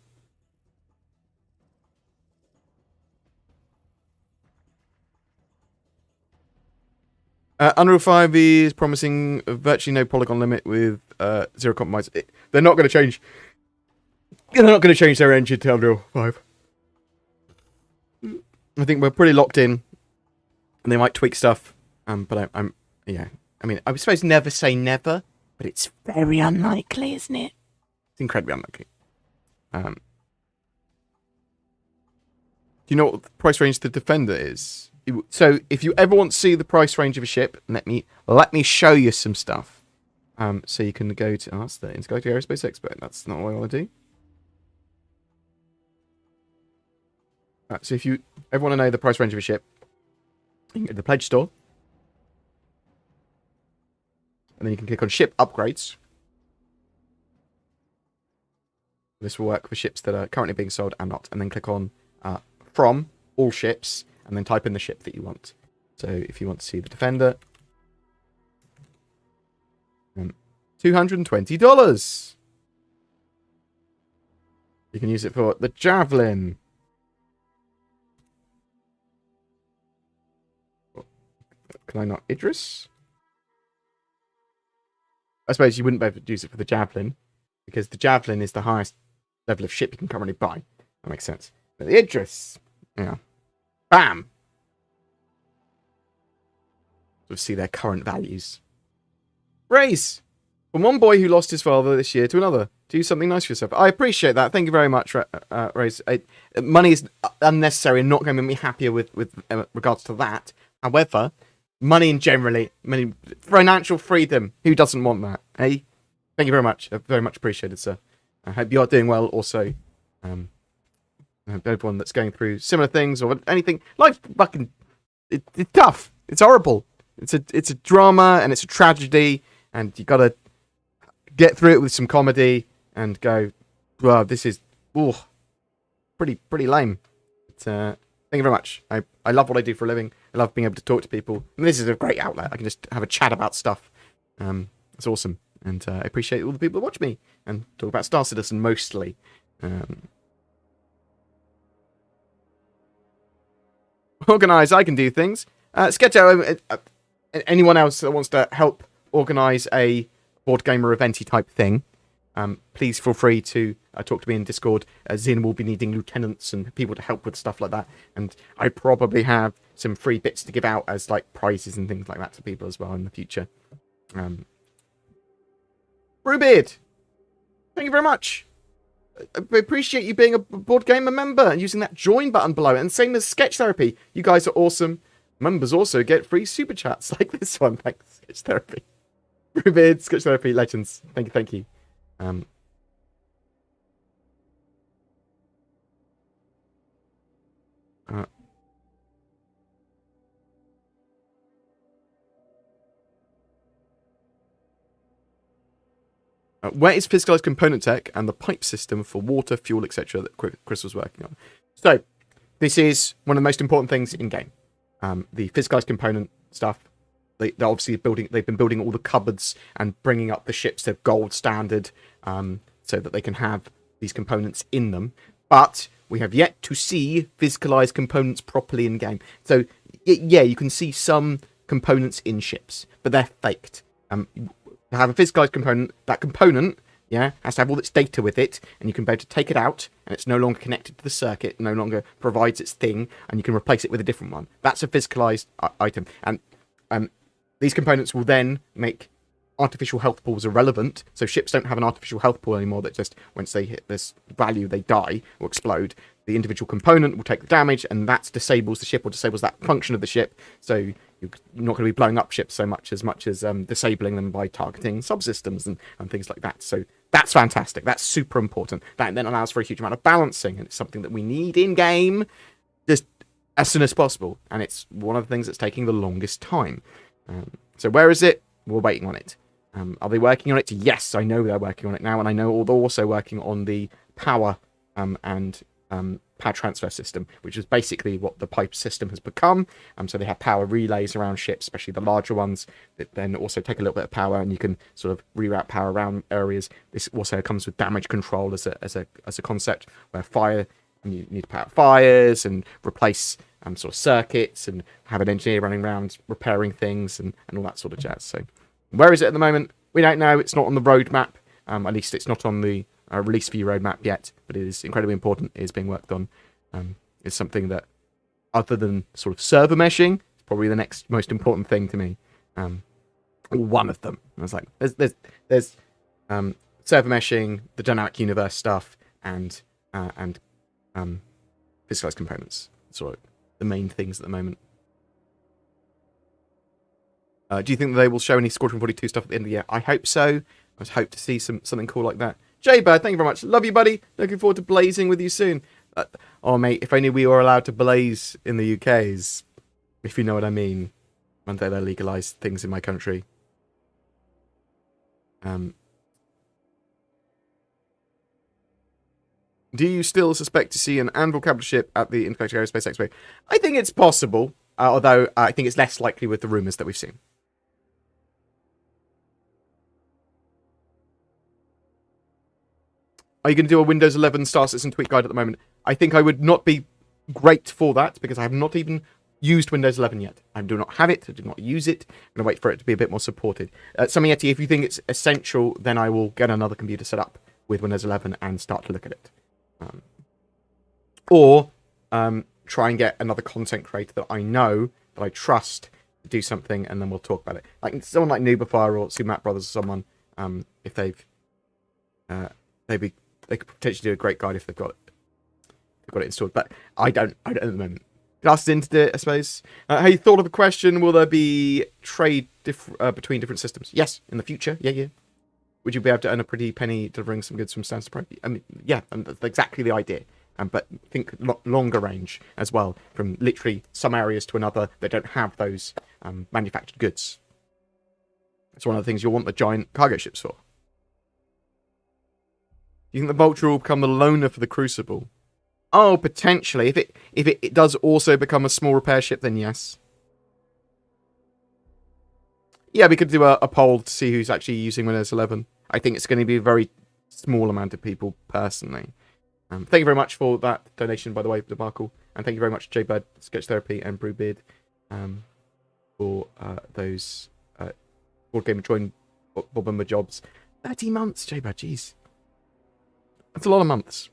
Unreal 5 is promising virtually no polygon limit with zero compromise. They're not going to change. They're not going to change their engine to Unreal 5. I think we're pretty locked in, and they might tweak stuff. But yeah. I mean, I suppose never say never, but it's very unlikely, isn't it? It's incredibly unlikely. Do you know what the price range the Defender is? So, if you ever want to see the price range of a ship, let me show you some stuff. So you can go to that's the Intergalactic Aerospace Expert. That's not what I want to do. So if you ever want to know the price range of a ship, you can go to the Pledge Store. And then you can click on Ship Upgrades. This will work for ships that are currently being sold and not. And then click on From All Ships, and then type in the ship that you want. So if you want to see the Defender, $220. You can use it for the Javelin. Can I not? Idris? I suppose you wouldn't be able to use it for the Javelin, because the Javelin is the highest level of ship you can currently buy. That makes sense. But the Idris, yeah. Bam! Sort of see their current values. Raise! From one boy who lost his father this year to another. Do something nice for yourself. I appreciate that. Thank you very much, Raise. Money is unnecessary and not going to make me happier with regards to that. However, money in generally, financial freedom. Who doesn't want that? Hey, thank you very much. Very much appreciated, sir. I hope you are doing well. Also, everyone that's going through similar things or anything. Life fucking, it's tough. It's horrible. It's a drama and it's a tragedy, and you gotta get through it with some comedy and go, well, this is pretty lame. But, thank you very much. I love what I do for a living. I love being able to talk to people. And this is a great outlet. I can just have a chat about stuff. It's awesome. And I appreciate all the people that watch me and talk about Star Citizen mostly. Organise, I can do things. Sketch out anyone else that wants to help organise a BoredGamer eventy type thing. Please feel free to talk to me in Discord. Zin will be needing lieutenants and people to help with stuff like that. And I probably have some free bits to give out as like prizes and things like that to people as well in the future. Brewbeard, thank you very much. I appreciate you being a BoredGamer member and using that join button below. And same as Sketch Therapy. You guys are awesome. Members also get free super chats like this one. Thanks, Sketch Therapy. Brewbeard, Sketch Therapy, legends. Thank you. Where is physicalized component tech and the pipe system for water, fuel, etc. that Chris was working on? So, this is one of the most important things in game. The physicalized component stuff. They're obviously building. They've been building all the cupboards and bringing up the ships to gold standard, so that they can have these components in them. But we have yet to see physicalized components properly in game. So, yeah, you can see some components in ships, but they're faked. To have a physicalized component, that component, has to have all its data with it, and you can be able to take it out, and it's no longer connected to the circuit, no longer provides its thing, and you can replace it with a different one. That's a physicalized item, and these components will then make artificial health pools irrelevant, so ships don't have an artificial health pool anymore that just, once they hit this value, they die or explode. The individual component will take the damage, and that disables the ship or disables that function of the ship, so you're not going to be blowing up ships so much as disabling them by targeting subsystems and things like that. So that's fantastic. That's super important. That then allows for a huge amount of balancing, and it's something that we need in-game just as soon as possible, and it's one of the things that's taking the longest time. So where is it? We're waiting on it. Are they working on it? Yes, I know they're working on it now, and I know they're also working on the power and power transfer system, which is basically what the pipe system has become. So they have power relays around ships, especially the larger ones, that then also take a little bit of power, and you can sort of reroute power around areas. This also comes with damage control as a concept, where fire, and you need to power fires and replace sort of circuits, and have an engineer running around repairing things and all that sort of jazz. So where is it at the moment? We don't know. It's not on the roadmap. At least it's not on the release view roadmap yet, but it is incredibly important. It is being worked on. It's something that, other than sort of server meshing, is probably the next most important thing to me. One of them. I was like, there's server meshing, the dynamic universe stuff, and physicalized components. Sort of the main things at the moment. Do you think that they will show any Squadron 42 stuff at the end of the year? I hope so. I hope to see something cool like that. J-Bird, thank you very much. Love you, buddy. Looking forward to blazing with you soon. Oh, mate, if only we were allowed to blaze in the UKs, if you know what I mean. One day they legalised things in my country. Do you still suspect to see an Anvil capital ship at the Intergalactic Aerospace Expo? I think it's possible, although I think it's less likely with the rumours that we've seen. Are you going to do a Windows 11 Star Citizen tweak guide at the moment? I think I would not be great for that, because I have not even used Windows 11 yet. I do not have it. I do not use it. I'm going to wait for it to be a bit more supported. Samietti, if you think it's essential, then I will get another computer set up with Windows 11 and start to look at it. Or try and get another content creator that I know, that I trust, to do something, and then we'll talk about it. Like someone like Noobify or Super Matt Brothers or someone, if they could potentially do a great guide if they've got it installed. But I don't at the moment. Glasses into it, I suppose. Have you thought of a question? Will there be trade between different systems? Yes, in the future. Yeah. Would you be able to earn a pretty penny delivering some goods from stands to price? I mean, yeah, and that's exactly the idea. But think longer range as well, from literally some areas to another that don't have those manufactured goods. It's one of the things you'll want the giant cargo ships for. Do you think the Vulture will become the loaner for the Crucible? Oh, potentially. If it does also become a small repair ship, then yes. Yeah, we could do a poll to see who's actually using Windows 11. I think it's going to be a very small amount of people, personally. Thank you very much for that donation, by the way, Debacle. And thank you very much, J-Bird, Sketch Therapy, and Brewbeard for those BoredGamer join Bob jobs. 30 months, J-Bird, jeez. That's a lot of months.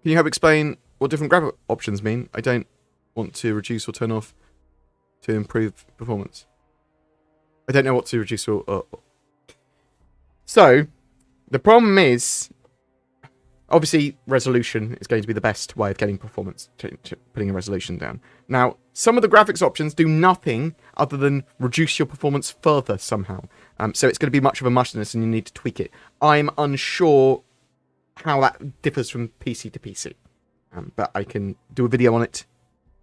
Can you help explain what different graphic options mean? I don't want to reduce or turn off to improve performance. I don't know what to reduce or... So, the problem is, obviously, resolution is going to be the best way of getting performance, putting a resolution down. Now, some of the graphics options do nothing other than reduce your performance further somehow. So it's going to be much of a muchness and you need to tweak it. I'm unsure how that differs from PC to PC. but I can do a video on it,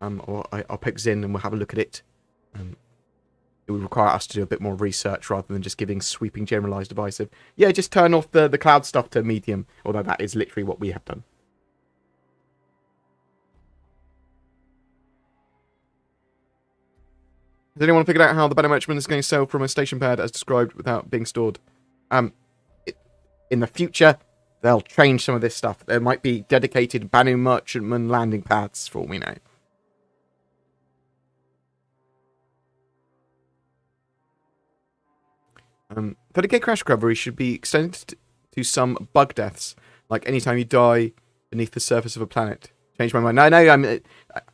or I'll pick Zin and we'll have a look at it. It would require us to do a bit more research rather than just giving sweeping generalized advice of, yeah, just turn off the cloud stuff to medium, although that is literally what we have done. Has anyone figured out how the banner merchant is going to sell from a station pad as described without being stored? In the future, they'll change some of this stuff. There might be dedicated banner merchantman landing pads, for all we know. 30k crash recovery should be extended to some bug deaths, like anytime you die beneath the surface of a planet. Change my mind. No,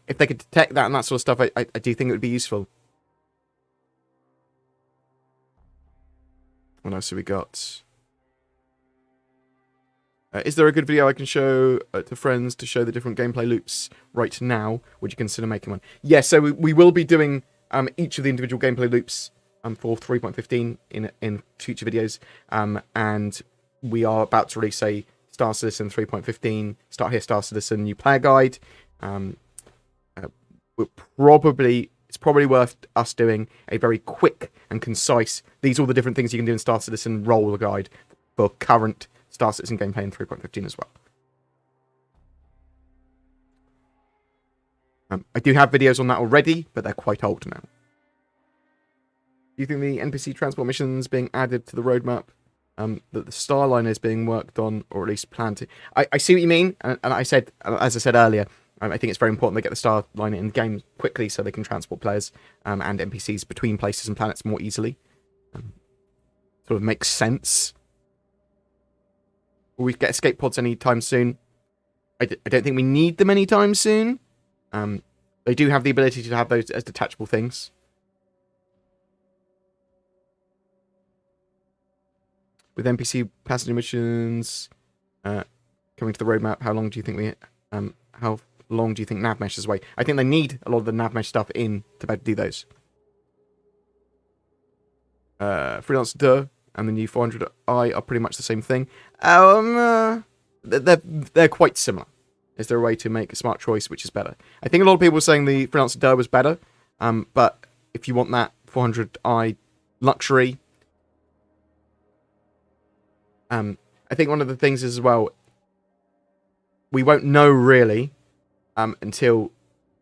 if they could detect that and that sort of stuff, I do think it would be useful. What else have we got? Is there a good video I can show to friends to show the different gameplay loops right now? Would you consider making one? Yeah, so we will be doing each of the individual gameplay loops for 3.15 in future videos. And we are about to release a Star Citizen 3.15, Start Here Star Citizen new player guide. It's probably worth us doing a very quick and concise, these are all the different things you can do in Star Citizen role guide for current Star Citizen gameplay in 3.15 as well. I do have videos on that already, but they're quite old now. Do you think the NPC transport missions being added to the roadmap, that the Starliner is being worked on, or at least planned to? I see what you mean, and as I said earlier, I think it's very important they get the Starliner in the game quickly so they can transport players and NPCs between places and planets more easily. Sort of makes sense. Will we get escape pods anytime soon? I don't think we need them anytime soon. They do have the ability to have those as detachable things. With NPC passenger missions coming to the roadmap, how long do you think nav mesh is away? I think they need a lot of the nav mesh stuff in to be able to do those. Freelance Duh and the new 400i are pretty much the same thing. They're quite similar. Is there a way to make a smart choice which is better? I think a lot of people were saying the Freelance Duh was better, but if you want that 400i luxury, I think one of the things is as well, we won't know really until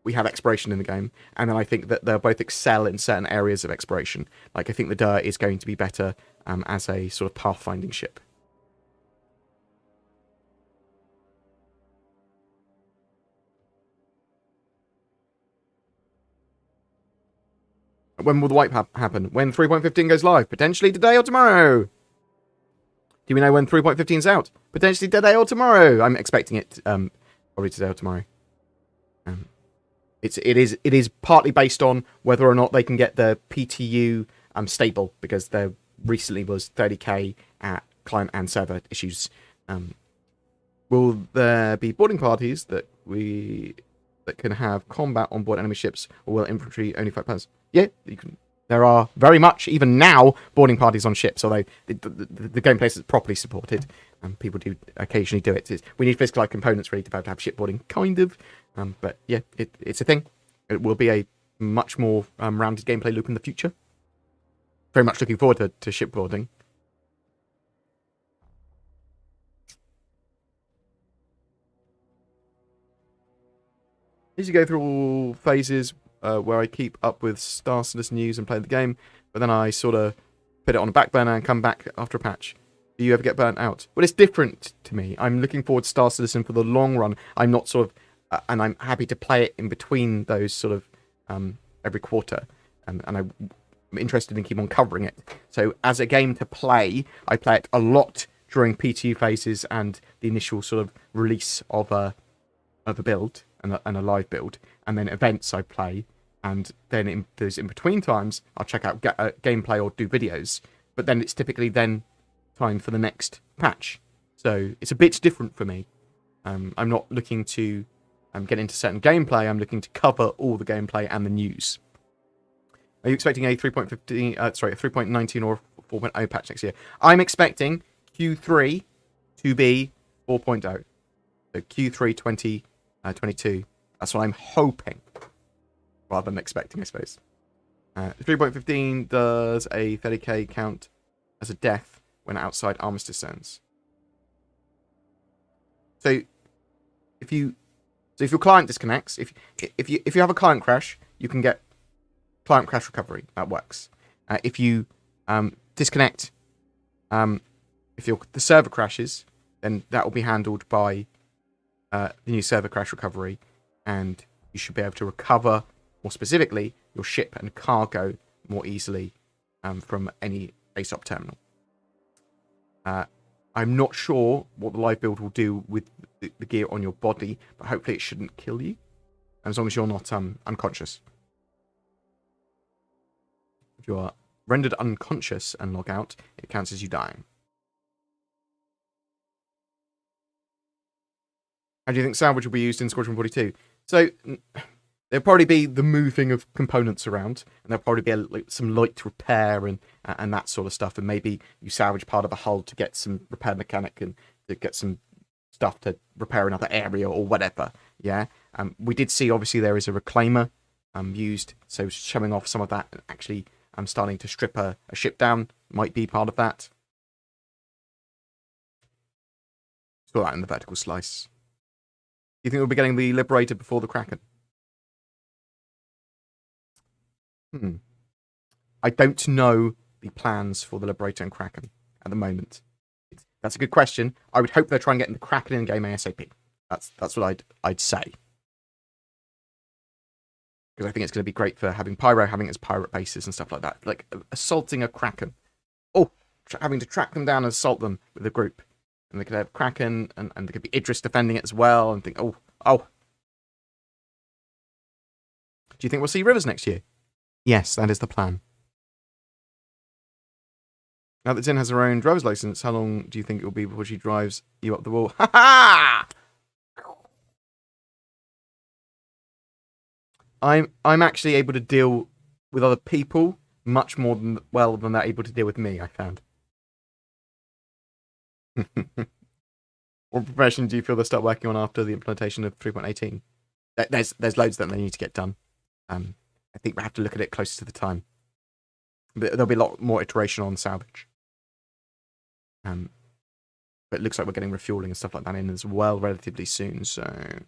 we have exploration in the game, and then I think that they'll both excel in certain areas of exploration. Like, I think the Duh is going to be better as a sort of pathfinding ship. When will the wipe happen? When 3.15 goes live? Potentially today or tomorrow. Do we know when 3.15 is out? Potentially today or tomorrow. I'm expecting it probably today or tomorrow. It is partly based on whether or not they can get the PTU stable, because there recently was 30k at client and server issues. Will there be boarding parties that can have combat on board enemy ships, or will infantry only fight players? Yeah, you can. There are very much, even now, boarding parties on ships, although the gameplay is properly supported, and people do occasionally do it. We need physicalized components really to be able to have shipboarding, kind of. But yeah, it's a thing. It will be a much more rounded gameplay loop in the future. Very much looking forward to shipboarding. As you go through all phases where I keep up with Star Citizen news and play the game, but then I sort of put it on a back burner and come back after a patch. Do you ever get burnt out? Well, it's different to me. I'm looking forward to Star Citizen for the long run. I'm not sort of, and I'm happy to play it in between those sort of every quarter, and I'm interested in keep on covering it. So as a game to play, I play it a lot during PTU phases and the initial sort of release of a build and a live build, and then events I play, and then in those in between times I'll check out gameplay or do videos. But then it's typically then time for the next patch, so it's a bit different for me. I'm not looking to get into certain gameplay. I'm looking to cover all the gameplay and the news. Are you expecting a 3.15? A 3.19 or 4.0 patch next year? I'm expecting Q3 to be 4.0. So Q3 22. That's what I'm hoping, rather than expecting, I suppose. 3.15 does a 30k count as a death when outside armistice zones. So if your client disconnects, if you have a client crash, you can get client crash recovery. That works. If you disconnect, if the server crashes, then that will be handled by the new server crash recovery, and you should be able to recover, more specifically, your ship and cargo more easily from any ASOP terminal. I'm not sure what the live build will do with the gear on your body, but hopefully it shouldn't kill you, as long as you're not unconscious. If you are rendered unconscious and log out, it counts as you dying. How do you think salvage will be used in Squadron 42? So, there'll probably be the moving of components around, and there'll probably be some light repair and that sort of stuff, and maybe you salvage part of a hull to get some repair mechanic and to get some stuff to repair another area or whatever, yeah? We did see, obviously, there is a reclaimer used, so showing off some of that, and actually starting to strip a ship down might be part of that. Saw that in the vertical slice. Do you think we'll be getting the Liberator before the Kraken? I don't know the plans for the Liberator and Kraken at the moment. That's a good question. I would hope they're trying to get the Kraken in game ASAP. That's what I'd say. Because I think it's going to be great for having Pyro, having its pirate bases and stuff like that. Like, assaulting a Kraken. Oh, having to track them down and assault them with a group. And they could have Kraken, and there could be Idris defending it as well, and think, oh. Do you think we'll see Rivers next year? Yes, that is the plan. Now that Zin has her own driver's license, how long do you think it will be before she drives you up the wall? Ha ha! I'm actually able to deal with other people much more than they're able to deal with me, I found. What profession do you feel they'll start working on after the implementation of 3.18? There's loads that they need to get done. I think we have to look at it closer to the time. But there'll be a lot more iteration on salvage. But it looks like we're getting refueling and stuff like that in as well relatively soon. So,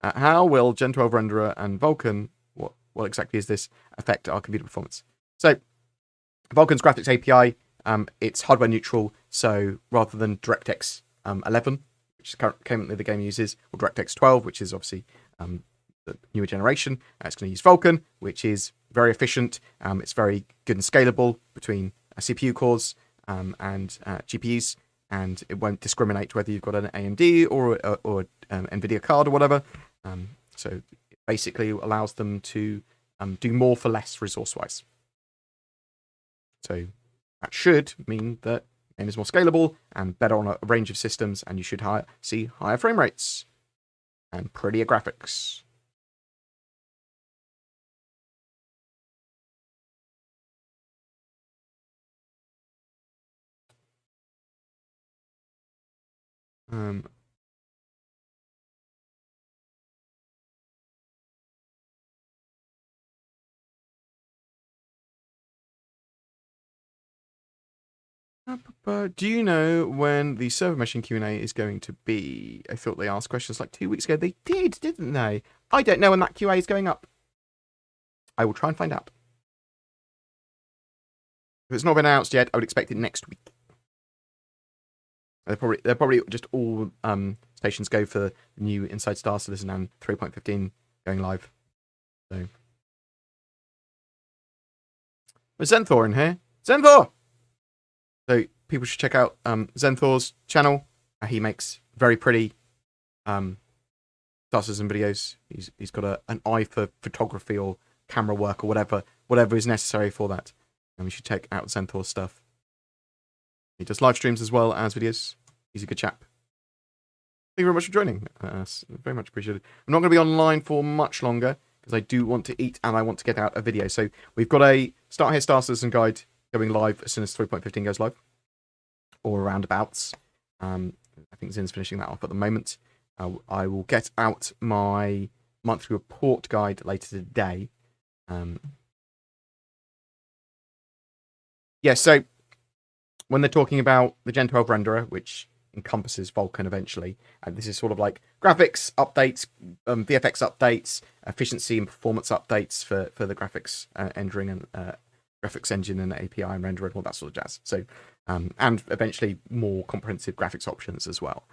how will Gen 12 Renderer and Vulkan, what exactly is this, affect our computer performance? So, Vulkan's graphics API, it's hardware neutral. So, rather than DirectX 11, which is currently the game uses, or DirectX 12, which is obviously the newer generation, it's going to use Vulkan, which is very efficient. It's very good and scalable between CPU cores and GPUs, and it won't discriminate whether you've got an AMD or NVIDIA card or whatever. So it basically allows them to do more for less resource-wise. So that should mean that the game is more scalable and better on a range of systems, and you should see higher frame rates and prettier graphics. Do you know when the server meshing Q&A is going to be? I thought they asked questions like 2 weeks ago. They did, didn't they? I don't know when that QA is going up. I will try and find out. If it's not been announced yet, I would expect it next week. They're probably just all stations go for the new Inside Star Citizen and 3.15 going live. So, there's Zenthor in here. Zenthor! So people should check out Zenthor's channel. He makes very pretty Star Citizen videos. He's got an eye for photography or camera work or whatever is necessary for that. And we should check out Zenthor's stuff. He does live streams as well as videos. He's a good chap. Thank you very much for joining us. Very much appreciated. I'm not going to be online for much longer because I do want to eat and I want to get out a video. So we've got a Start Here Star Citizen guide going live as soon as 3.15 goes live. Or roundabouts. I think Zin's finishing that off at the moment. I will get out my monthly report guide later today. Yeah, so when they're talking about the Gen 12 renderer, which encompasses Vulkan eventually, and this is sort of like graphics updates, VFX updates, efficiency and performance updates for the graphics rendering and graphics engine and API and renderer and all that sort of jazz. So, and eventually more comprehensive graphics options as well.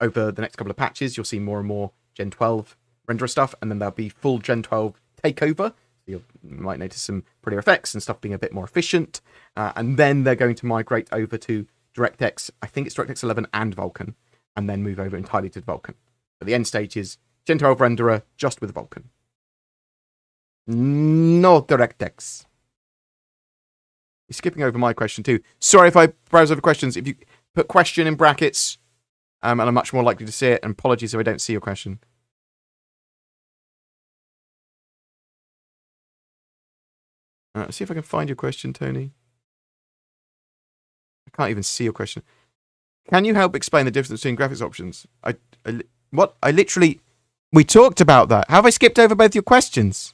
Over the next couple of patches, you'll see more and more Gen 12 renderer stuff, and then there'll be full Gen 12 takeover. You might notice some prettier effects and stuff being a bit more efficient. And then they're going to migrate over to DirectX. I think it's DirectX 11 and Vulkan, and then move over entirely to Vulkan. But the end stage is Gen 12 renderer just with Vulkan. No DirectX. You're skipping over my question too. Sorry if I browse over questions. If you put question in brackets, and I'm much more likely to see it, and apologies if I don't see your question. Let's see if I can find your question, Tony. I can't even see your question. Can you help explain the difference between graphics options? What? I literally... We talked about that. How have I skipped over both your questions?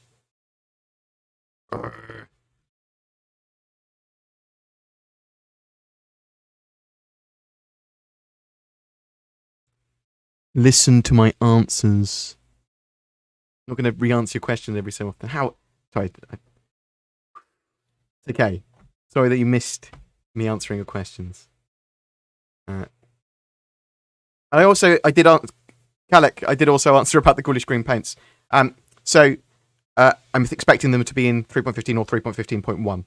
Listen to my answers. I'm not going to re-answer your questions every so often. How? Sorry. It's okay. Sorry that you missed me answering your questions. I did also answer about the ghoulish green paints. So I'm expecting them to be in 3.15 or 3.15.1.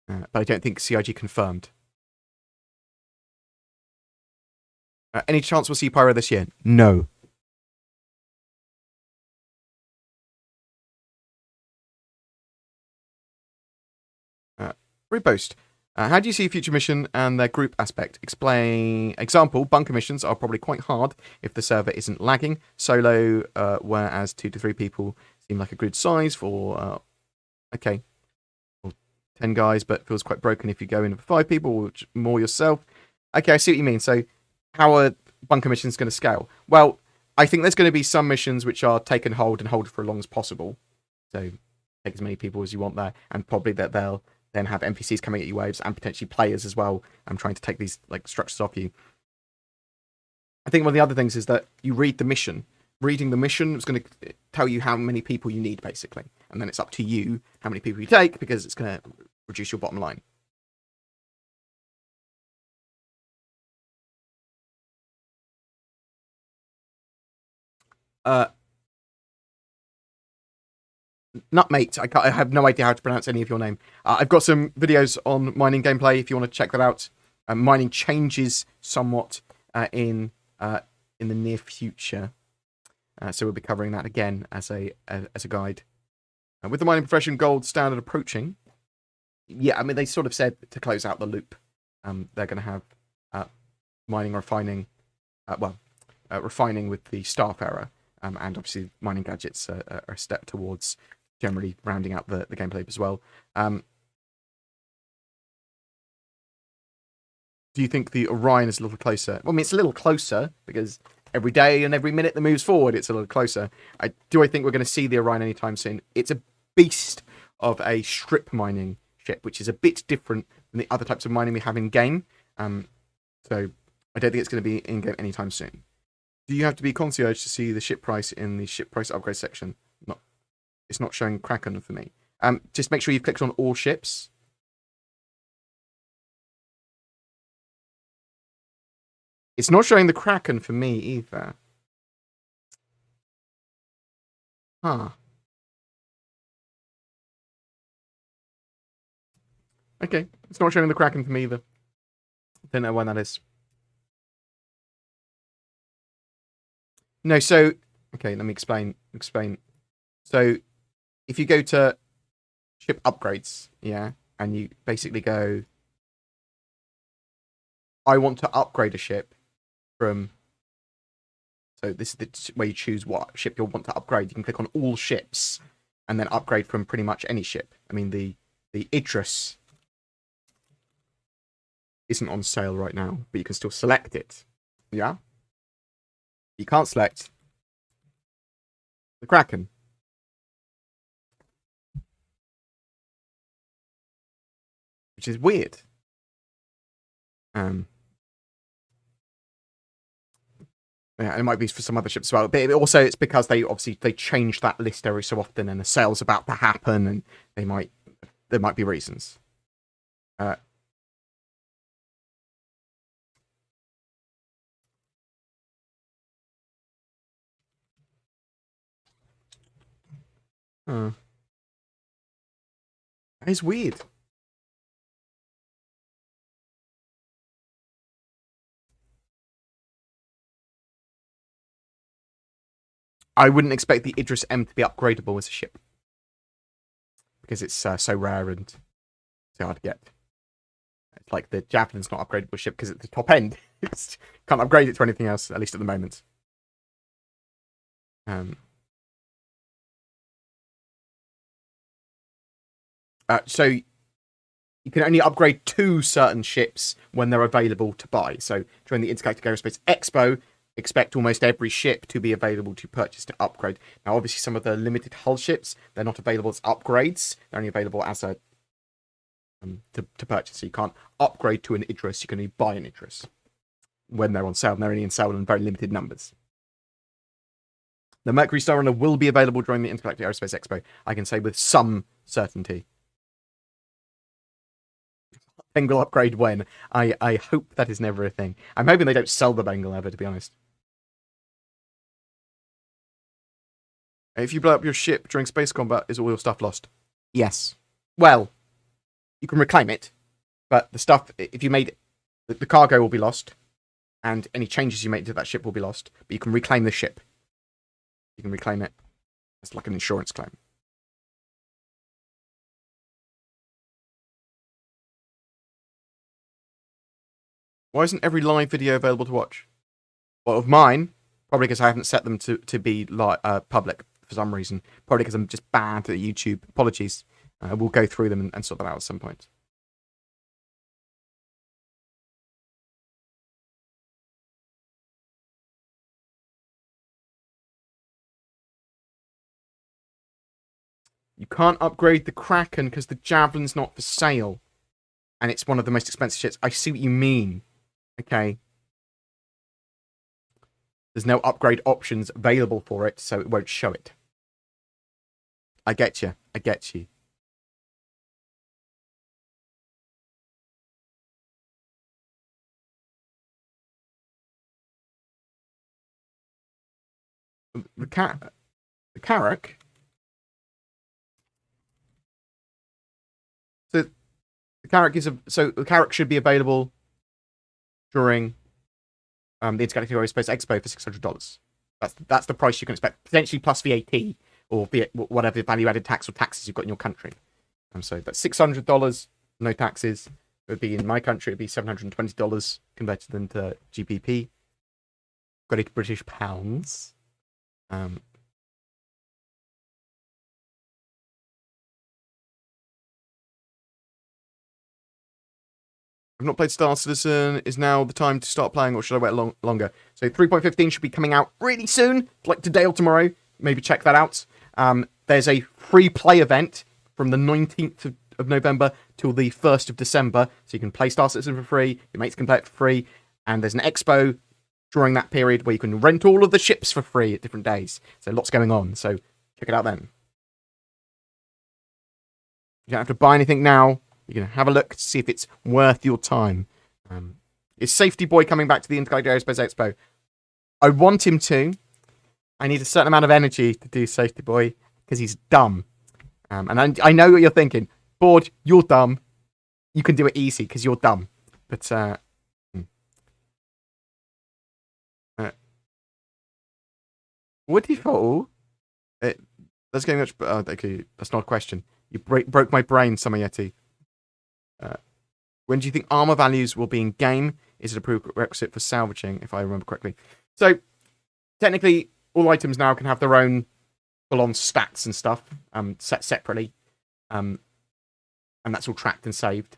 But I don't think CIG confirmed. Any chance we'll see Pyro this year? No. Repost. How do you see future mission and their group aspect? Example, bunker missions are probably quite hard if the server isn't lagging. Solo, whereas 2 to 3 people seem like a good size for, okay, or 10 guys, but feels quite broken if you go in for 5 people or more yourself. Okay, I see what you mean. So how are bunker missions going to scale? Well, I think there's going to be some missions which are take and hold for as long as possible. So take as many people as you want there, and probably that they'll then have NPCs coming at you waves and potentially players as well. I'm trying to take these like structures off you. I think one of the other things is that you read the mission. Reading the mission is going to tell you how many people you need, basically. And then it's up to you how many people you take, because it's going to reduce your bottom line. Nutmate, I have no idea how to pronounce any of your name. I've got some videos on mining gameplay if you want to check that out. Mining changes somewhat in the near future, so we'll be covering that again as a guide. With the mining profession gold standard approaching, yeah, I mean they sort of said to close out the loop, they're going to have mining refining, refining with the staff era, and obviously mining gadgets are a step towards generally rounding out the gameplay as well. Do you think the Orion is a little closer? Well, I mean, it's a little closer because every day and every minute that moves forward, it's a little closer. I think we're going to see the Orion anytime soon. It's a beast of a strip mining ship, which is a bit different than the other types of mining we have in game. So I don't think it's going to be in game anytime soon. Do you have to be concierge to see the ship price in the ship price upgrade section? It's not showing Kraken for me. Just make sure you've clicked on all ships. It's not showing the Kraken for me either. Huh. Okay, it's not showing the Kraken for me either. Don't know why that is. No, so okay, let me explain. So if you go to ship upgrades, yeah, and you basically go, I want to upgrade a ship from. So this is the where you choose what ship you'll want to upgrade. You can click on all ships, and then upgrade from pretty much any ship. I mean, the the Idris isn't on sale right now, but you can still select it. Yeah? You can't select the Kraken. Which is weird. Yeah, it might be for some other ships as well. But also, it's because they change that list every so often, and the sale's about to happen, and there might be reasons. That is weird. I wouldn't expect the Idris M to be upgradable as a ship. Because it's so rare and so hard to get. It's like the Javelin's not upgradable ship because it's the top end. Can't upgrade it to anything else, at least at the moment. So you can only upgrade 2 certain ships when they're available to buy. So during the Intergalactic Aerospace Expo, expect almost every ship to be available to purchase to upgrade. Now, obviously, some of the limited hull ships, they're not available as upgrades. They're only available as a to purchase. So you can't upgrade to an Idris. You can only buy an Idris when they're on sale. And they're only in sale in very limited numbers. The Mercury Star Runner will be available during the Intergalactic Aerospace Expo. I can say with some certainty. Bengal upgrade when? I hope that is never a thing. I'm hoping they don't sell the Bengal ever, to be honest. If you blow up your ship during space combat, is all your stuff lost? Yes. Well, you can reclaim it, but the stuff, if you made it, the cargo will be lost, and any changes you make to that ship will be lost, but you can reclaim the ship. You can reclaim it. It's like an insurance claim. Why isn't every live video available to watch? Well, of mine, probably because I haven't set them to be public for some reason. Probably because I'm just bad at YouTube. Apologies. We'll go through them and sort that out at some point. You can't upgrade the Kraken because the Javelin's not for sale. And it's one of the most expensive ships. I see what you mean. Okay. There's no upgrade options available for it, so it won't show it. I get you. I get you. The Carrack. So the Carrack should be available during the Intergalactic Aerospace Expo for $600. That's the price you can expect, potentially plus VAT or whatever value-added tax or taxes you've got in your country. So that's $600, no taxes. It would be in my country, it'd be $720 converted into GBP. Got it British pounds. I've not played Star Citizen. Is now the time to start playing, or should I wait longer? So 3.15 should be coming out really soon, like today or tomorrow. Maybe check that out. There's a free play event from the 19th of November till the 1st of December. So you can play Star Citizen for free. Your mates can play it for free. And there's an expo during that period where you can rent all of the ships for free at different days. So lots going on. So check it out then. You don't have to buy anything now. You can have a look to see if it's worth your time. Is Safety Boy coming back to the Intergalactic Aerospace Expo? I want him to. I need a certain amount of energy to do Safety Boy because he's dumb. And I know what you're thinking. Bored, you're dumb. You can do it easy because you're dumb. But would he fall? That's getting much. Okay, that's not a question. You broke my brain, Summer Yeti. When do you think armor values will be in game? Is it a prerequisite for salvaging, if I remember correctly? So, technically, all items now can have their own full-on stats and stuff, set separately. and that's all tracked and saved.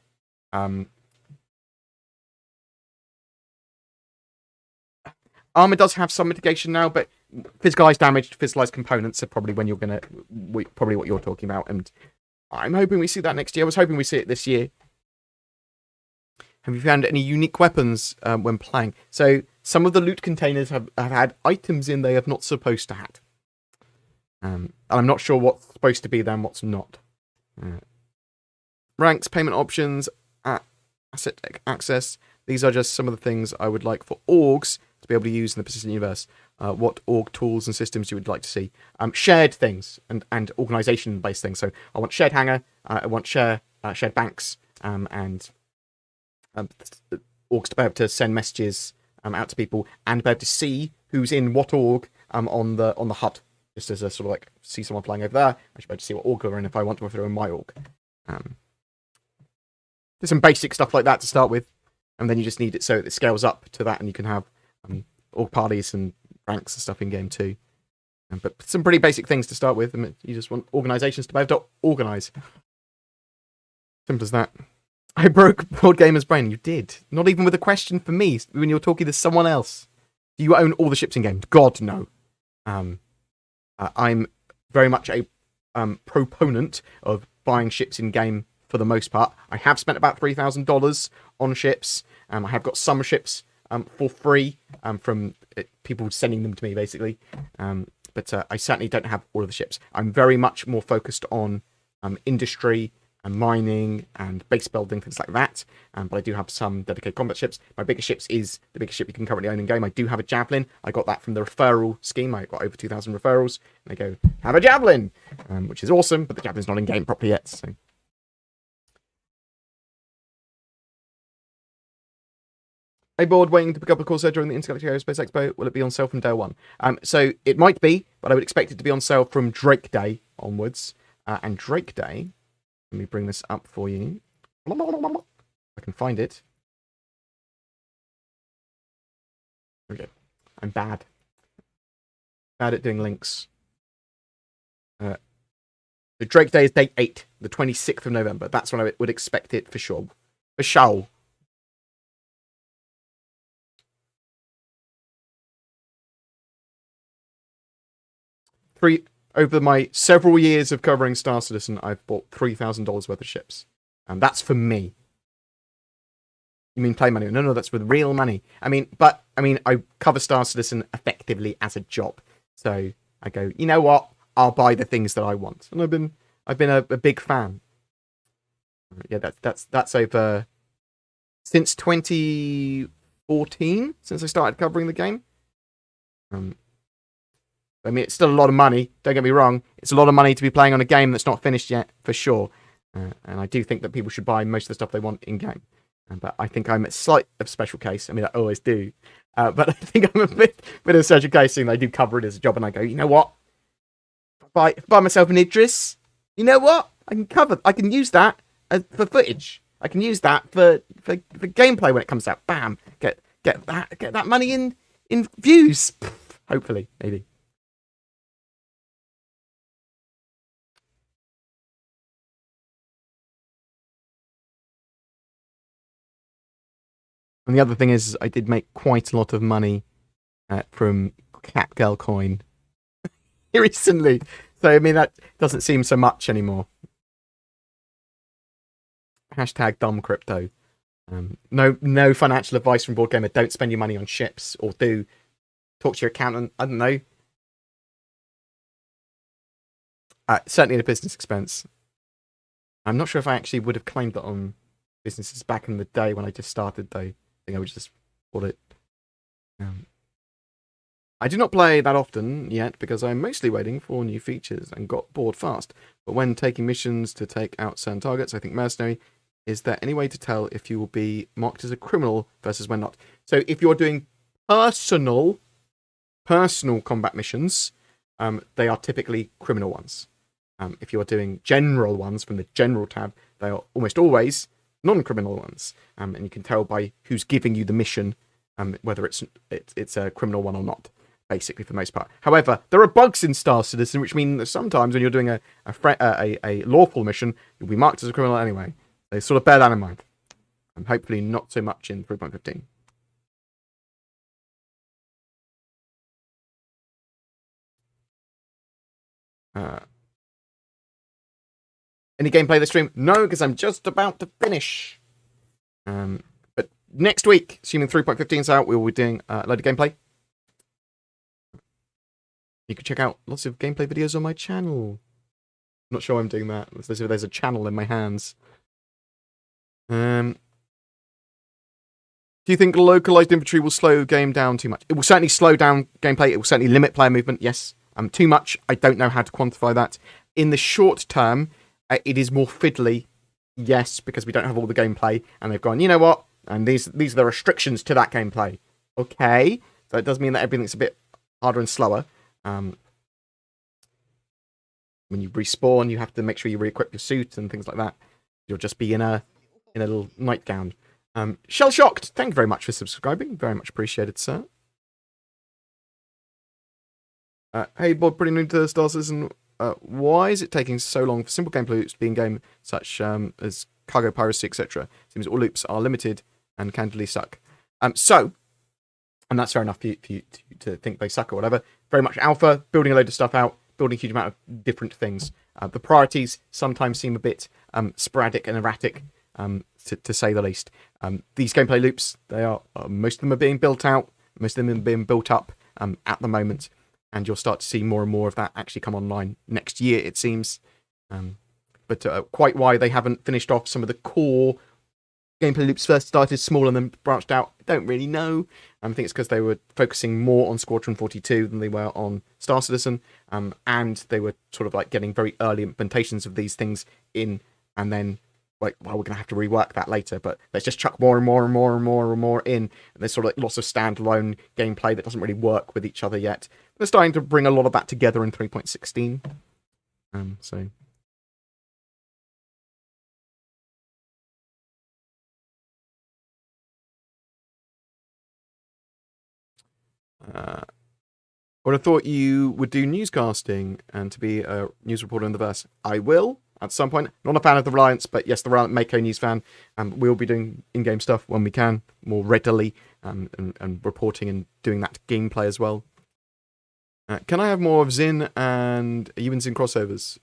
Armor does have some mitigation now, but physicalized damage, physicalized components are probably when you're gonna probably what you're talking about, and I'm hoping we see that next year. I was hoping we see it this year. Have you found any unique weapons when playing? So some of the loot containers have had items in they have not supposed to have. And I'm not sure what's supposed to be there and what's not. Ranks, payment options, asset access. These are just some of the things I would like for orgs to be able to use in the persistent universe. What org tools and systems you would like to see. Shared things and organization-based things. So I want shared hangar, I want shared banks, and orgs to be able to send messages out to people and be able to see who's in what org on the HUD. Just as a sort of like, see someone flying over there, I should be able to see what org they're in if I want to, if they're in my org. There's some basic stuff like that to start with, and then you just need it so it scales up to that, and you can have org parties and ranks and stuff in game too. But some pretty basic things to start with. I mean, you just want organizations to be able to organize. Simple as that. I broke BoredGamer's brain. You did. Not even with a question for me when you're talking to someone else. Do you own all the ships in game? God, no. I'm very much a proponent of buying ships in game for the most part. I have spent about $3,000 on ships. I have got some ships for free from people sending them to me, basically. But I certainly don't have all of the ships. I'm very much more focused on industry and mining and base building, things like that. But I do have some dedicated combat ships. My biggest ships is the biggest ship you can currently own in game. I do have a Javelin. I got that from the referral scheme. I got over 2,000 referrals. And they go, have a Javelin! Which is awesome, but the Javelin's not in game properly yet. So. A board waiting to pick up a Corsair during the Intergalactic Aerospace Expo. Will it be on sale from day one? So it might be, but I would expect it to be on sale from Drake Day onwards. And Drake Day, let me bring this up for you. I can find it. There we go. I'm bad. Bad at doing links. The Drake Day is date 8, the 26th of November. That's when I would expect it for sure. For sure. Over my several years of covering Star Citizen, I've bought $3,000 worth of ships. And that's for me. You mean play money? No, that's with real money. I cover Star Citizen effectively as a job. So I go, you know what? I'll buy the things that I want. And I've been a big fan. Yeah, that's over since 2014, since I started covering the game. I mean, it's still a lot of money. Don't get me wrong. It's a lot of money to be playing on a game that's not finished yet, for sure. And I do think that people should buy most of the stuff they want in-game. But I think I'm a slight of a special case. I mean, I always do. But I think I'm a bit of a special case, seeing I do cover it as a job, and I go, you know what? Buy myself an Idris. You know what? I can use that for footage. I can use that for gameplay when it comes out. Bam! Get that money in views. Hopefully, maybe. And the other thing is, I did make quite a lot of money from Catgirl coin recently. So, I mean, that doesn't seem so much anymore. Hashtag dumb crypto. No financial advice from BoredGamer. Don't spend your money on ships, or do. Talk to your accountant. I don't know. Certainly a business expense. I'm not sure if I actually would have claimed that on businesses back in the day when I just started, though. I think I would just call it. I do not play that often yet because I'm mostly waiting for new features and got bored fast. But when taking missions to take out certain targets, I think mercenary. Is there any way to tell if you will be marked as a criminal versus when not? So if you're doing personal combat missions, they are typically criminal ones. If you're doing general ones from the general tab, they are almost always non-criminal ones, and you can tell by who's giving you the mission whether it's a criminal one or not. basically, for the most part. However, there are bugs in Star Citizen, which mean that sometimes when you're doing a lawful mission, you'll be marked as a criminal anyway. So sort of bear that in mind. And hopefully not so much in 3.15. Any gameplay this stream? No, because I'm just about to finish. But next week, assuming 3.15 is out, we will be doing a load of gameplay. You can check out lots of gameplay videos on my channel. Not sure I'm doing that. There's a channel in my hands. Do you think localized infantry will slow the game down too much? It will certainly slow down gameplay. It will certainly limit player movement. Yes. Too much. I don't know how to quantify that. In the short term, it is more fiddly. Yes, because we don't have all the gameplay, and they've gone, you know what? And these are the restrictions to that gameplay. Okay. So it does mean that everything's a bit harder and slower. When you respawn, you have to make sure you re-equip your suit and things like that. You'll just be in a little nightgown. Shell Shocked, thank you very much for subscribing. Very much appreciated, sir. Hey, Bob, pretty new to the Star Citizen. Why is it taking so long for simple gameplay loops to be in game, such as cargo piracy, etc.? Seems all loops are limited and candidly suck. And that's fair enough for you to think they suck or whatever. Very much alpha, building a load of stuff out, building a huge amount of different things. The priorities sometimes seem a bit sporadic and erratic, to say the least. These gameplay loops, they are most of them are being built out, most of them are being built up at the moment, and you'll start to see more and more of that actually come online next year, it seems. But quite why they haven't finished off some of the core gameplay loops first started small and then branched out, I don't really know. I think it's because they were focusing more on Squadron 42 than they were on Star Citizen, and they were sort of like getting very early implementations of these things in, and then like, well, we're going to have to rework that later, but let's just chuck more and more and more and more and more in, and there's sort of like lots of standalone gameplay that doesn't really work with each other yet. They're starting to bring a lot of that together in 3.16. So... would have thought you would do newscasting and to be a news reporter in the verse. I will at some point. Not a fan of the Reliance, but yes, the Reliant Mako news fan. We'll be doing in-game stuff when we can, more readily, and reporting and doing that gameplay as well. Can I have more of Zin and you and Zin crossovers?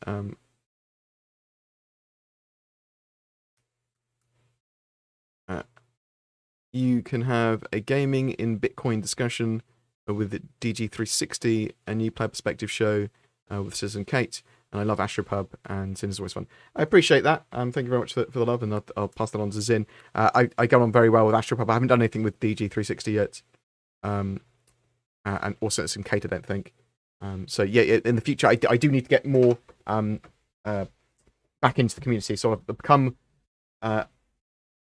You can have a gaming in Bitcoin discussion with DG360, a new player perspective show with Citizen Kate, and I love Astropub, and Zin is always fun. I appreciate that. Thank you very much for the love, and I'll pass that on to Zin. I get on very well with Astropub. I haven't done anything with DG360 yet, and also Citizen Kate, I don't think. So yeah, in the future, I do need to get more back into the community. So I've become, I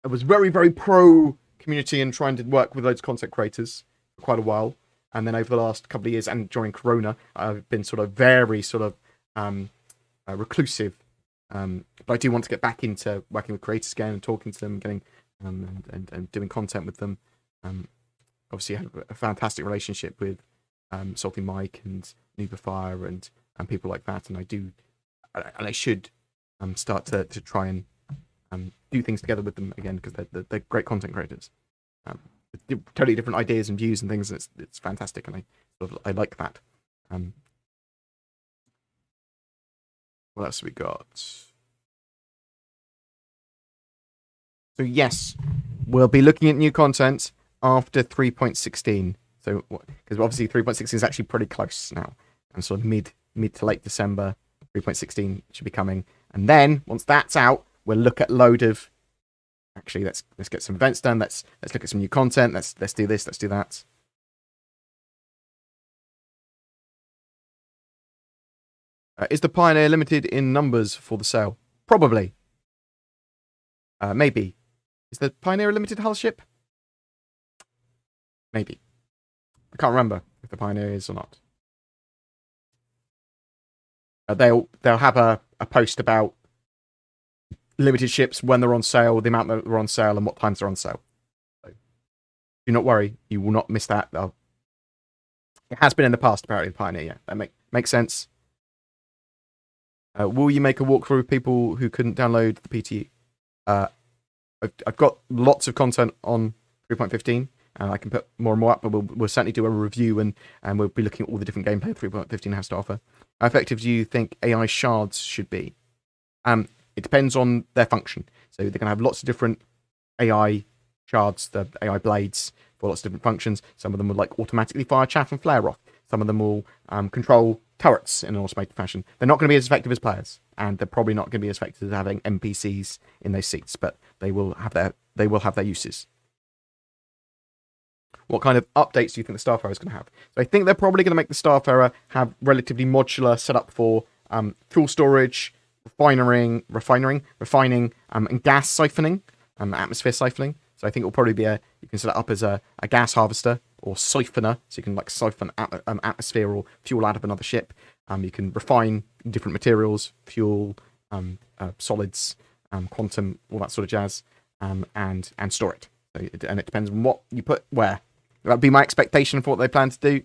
was very, very pro community and trying to work with loads of content creators for quite a while. And then over the last couple of years and during Corona, I've been sort of very sort of reclusive. But I do want to get back into working with creators again and talking to them, getting and doing content with them. Obviously, I have a fantastic relationship with Salty Mike and Nuberfire and people like that. And I should start to try and do things together with them again, because they're great content creators. Totally different ideas and views and things, and it's fantastic, and I like that. What else have we got? So yes, we'll be looking at new content after 3.16. So because obviously 3.16 is actually pretty close now, and sort of mid to late December, 3.16 should be coming, and then once that's out, we'll look at load of. Actually, let's get some events done. Let's look at some new content. Let's do this. Let's do that. Is the Pioneer limited in numbers for the sale? Probably. Maybe. Is the Pioneer a limited hull ship? Maybe. I can't remember if the Pioneer is or not. They'll have a post about limited ships, when they're on sale, the amount that they're on sale, and what times they're on sale. So, do not worry, you will not miss that. It has been in the past, apparently, the Pioneer. Yeah, that makes sense. Will you make a walkthrough of people who couldn't download the PTE? I've got lots of content on 3.15, and I can put more and more up, but we'll certainly do a review, and we'll be looking at all the different gameplay 3.15 has to offer. How effective do you think AI shards should be? It depends on their function. So they're going to have lots of different AI shards, the AI blades, for lots of different functions. Some of them will like automatically fire chaff and flare off. Some of them will control turrets in an automated fashion. They're not going to be as effective as players, and they're probably not going to be as effective as having NPCs in those seats, but they will have their uses. What kind of updates do you think the Starfarer is going to have? So I think they're probably going to make the Starfarer have relatively modular setup for fuel storage, refining, and gas siphoning, atmosphere siphoning. So I think it'll probably be you can set it up as a gas harvester or siphoner, so you can like siphon atmosphere or fuel out of another ship. You can refine different materials, fuel, solids, quantum, all that sort of jazz, and store it. So it depends on what you put where. That'd be my expectation for what they plan to do.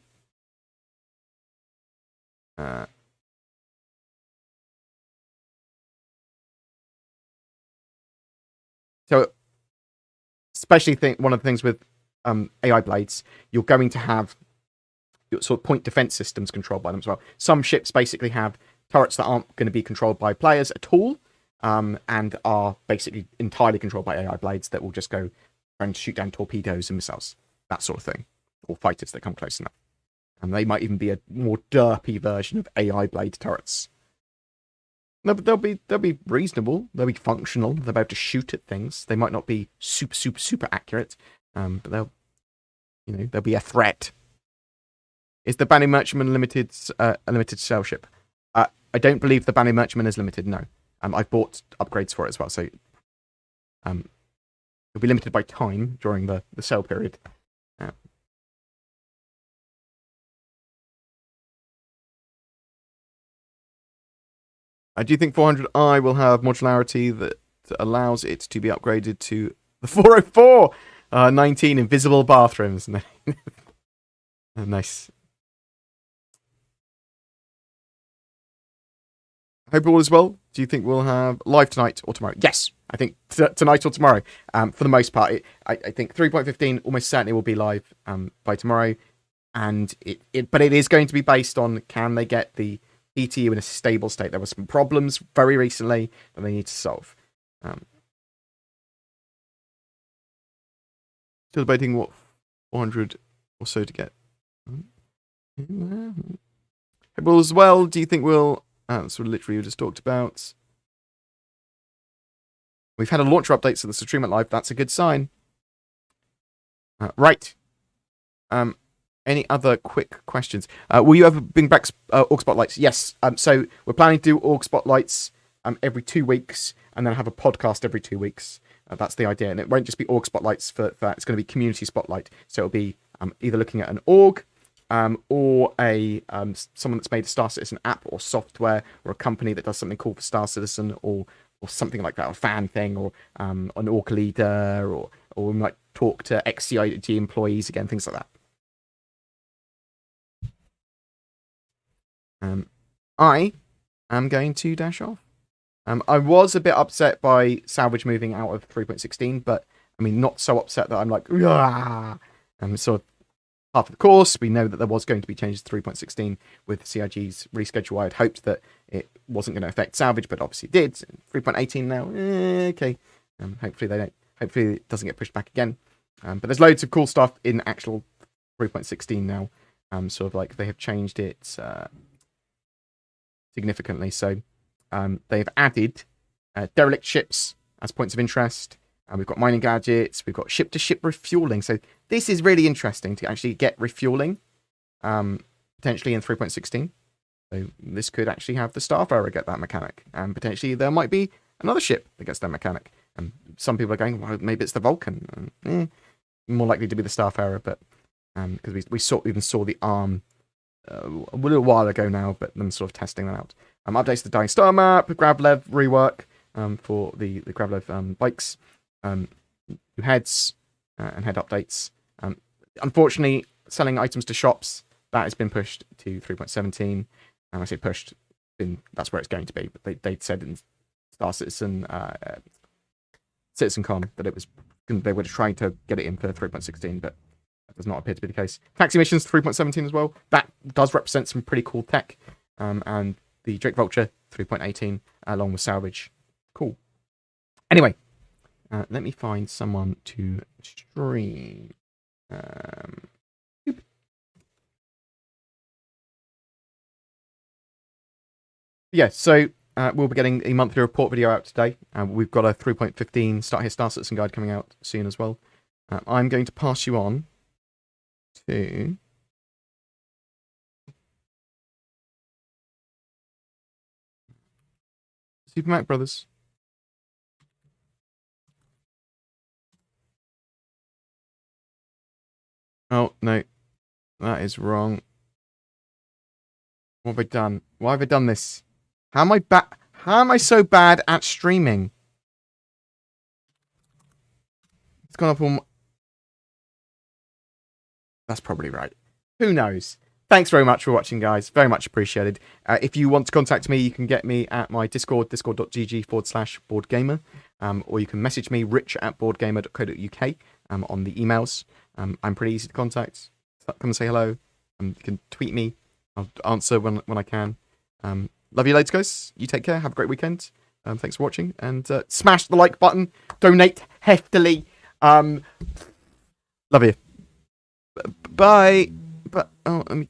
So, especially one of the things with AI blades, you're going to have sort of point defense systems controlled by them as well. Some ships basically have turrets that aren't going to be controlled by players at all, and are basically entirely controlled by AI blades that will just go and shoot down torpedoes and missiles, that sort of thing, or fighters that come close enough. And they might even be a more derpy version of AI blade turrets. No, but they'll be reasonable. They'll be functional. They'll be able to shoot at things. They might not be super accurate, but they'll be a threat. Is the Banning Merchantman a limited sail ship? I don't believe the Banning Merchantman is limited. No, I've bought upgrades for it as well, so it'll be limited by time during the sale period. I do think 400i will have modularity that allows it to be upgraded to the 404 19 invisible bathrooms. Nice. Hope all is well. Do you think we'll have live tonight or tomorrow? Yes, I think tonight or tomorrow. For the most part, I think 3.15 almost certainly will be live by tomorrow, and but it is going to be based on can they get the ETU in a stable state. There were some problems very recently that they need to solve. Still debating what 400 or so to get. Well, as well, do you think we'll... that's what literally we just talked about. We've had a launcher update, so the stream at live. That's a good sign. Right. Any other quick questions? Will you ever bring back Org Spotlights? Yes. So we're planning to do Org Spotlights every 2 weeks, and then have a podcast every 2 weeks. That's the idea. And it won't just be Org Spotlights for that. It's going to be Community Spotlight. So it'll be either looking at an org, or someone that's made a Star Citizen app or software, or a company that does something cool for Star Citizen, or something like that, a fan thing, or an org leader, or we might talk to ex-CIG employees again, things like that. I am going to dash off. I was a bit upset by Salvage moving out of 3.16, but I mean, not so upset that I'm like, sort of half of the course. We know that there was going to be changes to 3.16 with CIG's reschedule. I had hoped that it wasn't going to affect Salvage, but obviously it did. 3.18 now, okay. Hopefully they don't. Hopefully it doesn't get pushed back again. But there's loads of cool stuff in actual 3.16 now. Sort of like they have changed it significantly. So they've added derelict ships as points of interest. And we've got mining gadgets. We've got ship-to-ship refueling. So this is really interesting to actually get refueling, potentially in 3.16. So this could actually have the Starfarer get that mechanic. And potentially there might be another ship that gets that mechanic. And some people are going, well, maybe it's the Vulcan. More likely to be the Starfarer, but because we even saw the ARM a little while ago now, but them sort of testing that out. Updates to the Dying Star map, Gravlev rework for the Gravlev bikes. New heads and head updates. Unfortunately, selling items to shops that has been pushed to 3.17. And I say pushed, that's where it's going to be. But they said in Star Citizen CitizenCon that they were trying to get it in for 3.16, but that does not appear to be the case. Taxi missions 3.17 as well. That does represent some pretty cool tech. And the Drake Vulture 3.18 along with salvage. Cool. Anyway, let me find someone to stream. Yeah, so we'll be getting a monthly report video out today. We've got a 3.15 Start Here Star Citizen guide coming out soon as well. I'm going to pass you on to Super Mac Brothers. Oh, no. That is wrong. What have I done? Why have I done this? How am I so bad at streaming? It's gone up on... That's probably right. Who knows? Thanks very much for watching, guys. Very much appreciated. If you want to contact me, you can get me at my Discord, discord.gg/BoredGamer. Or you can message me, rich@boredgamer.co.uk on the emails. I'm pretty easy to contact. Come and say hello. You can tweet me. I'll answer when I can. Love you loads, guys. You take care. Have a great weekend. Thanks for watching. And smash the like button. Donate heftily. Love you. Bye. But, oh, let me...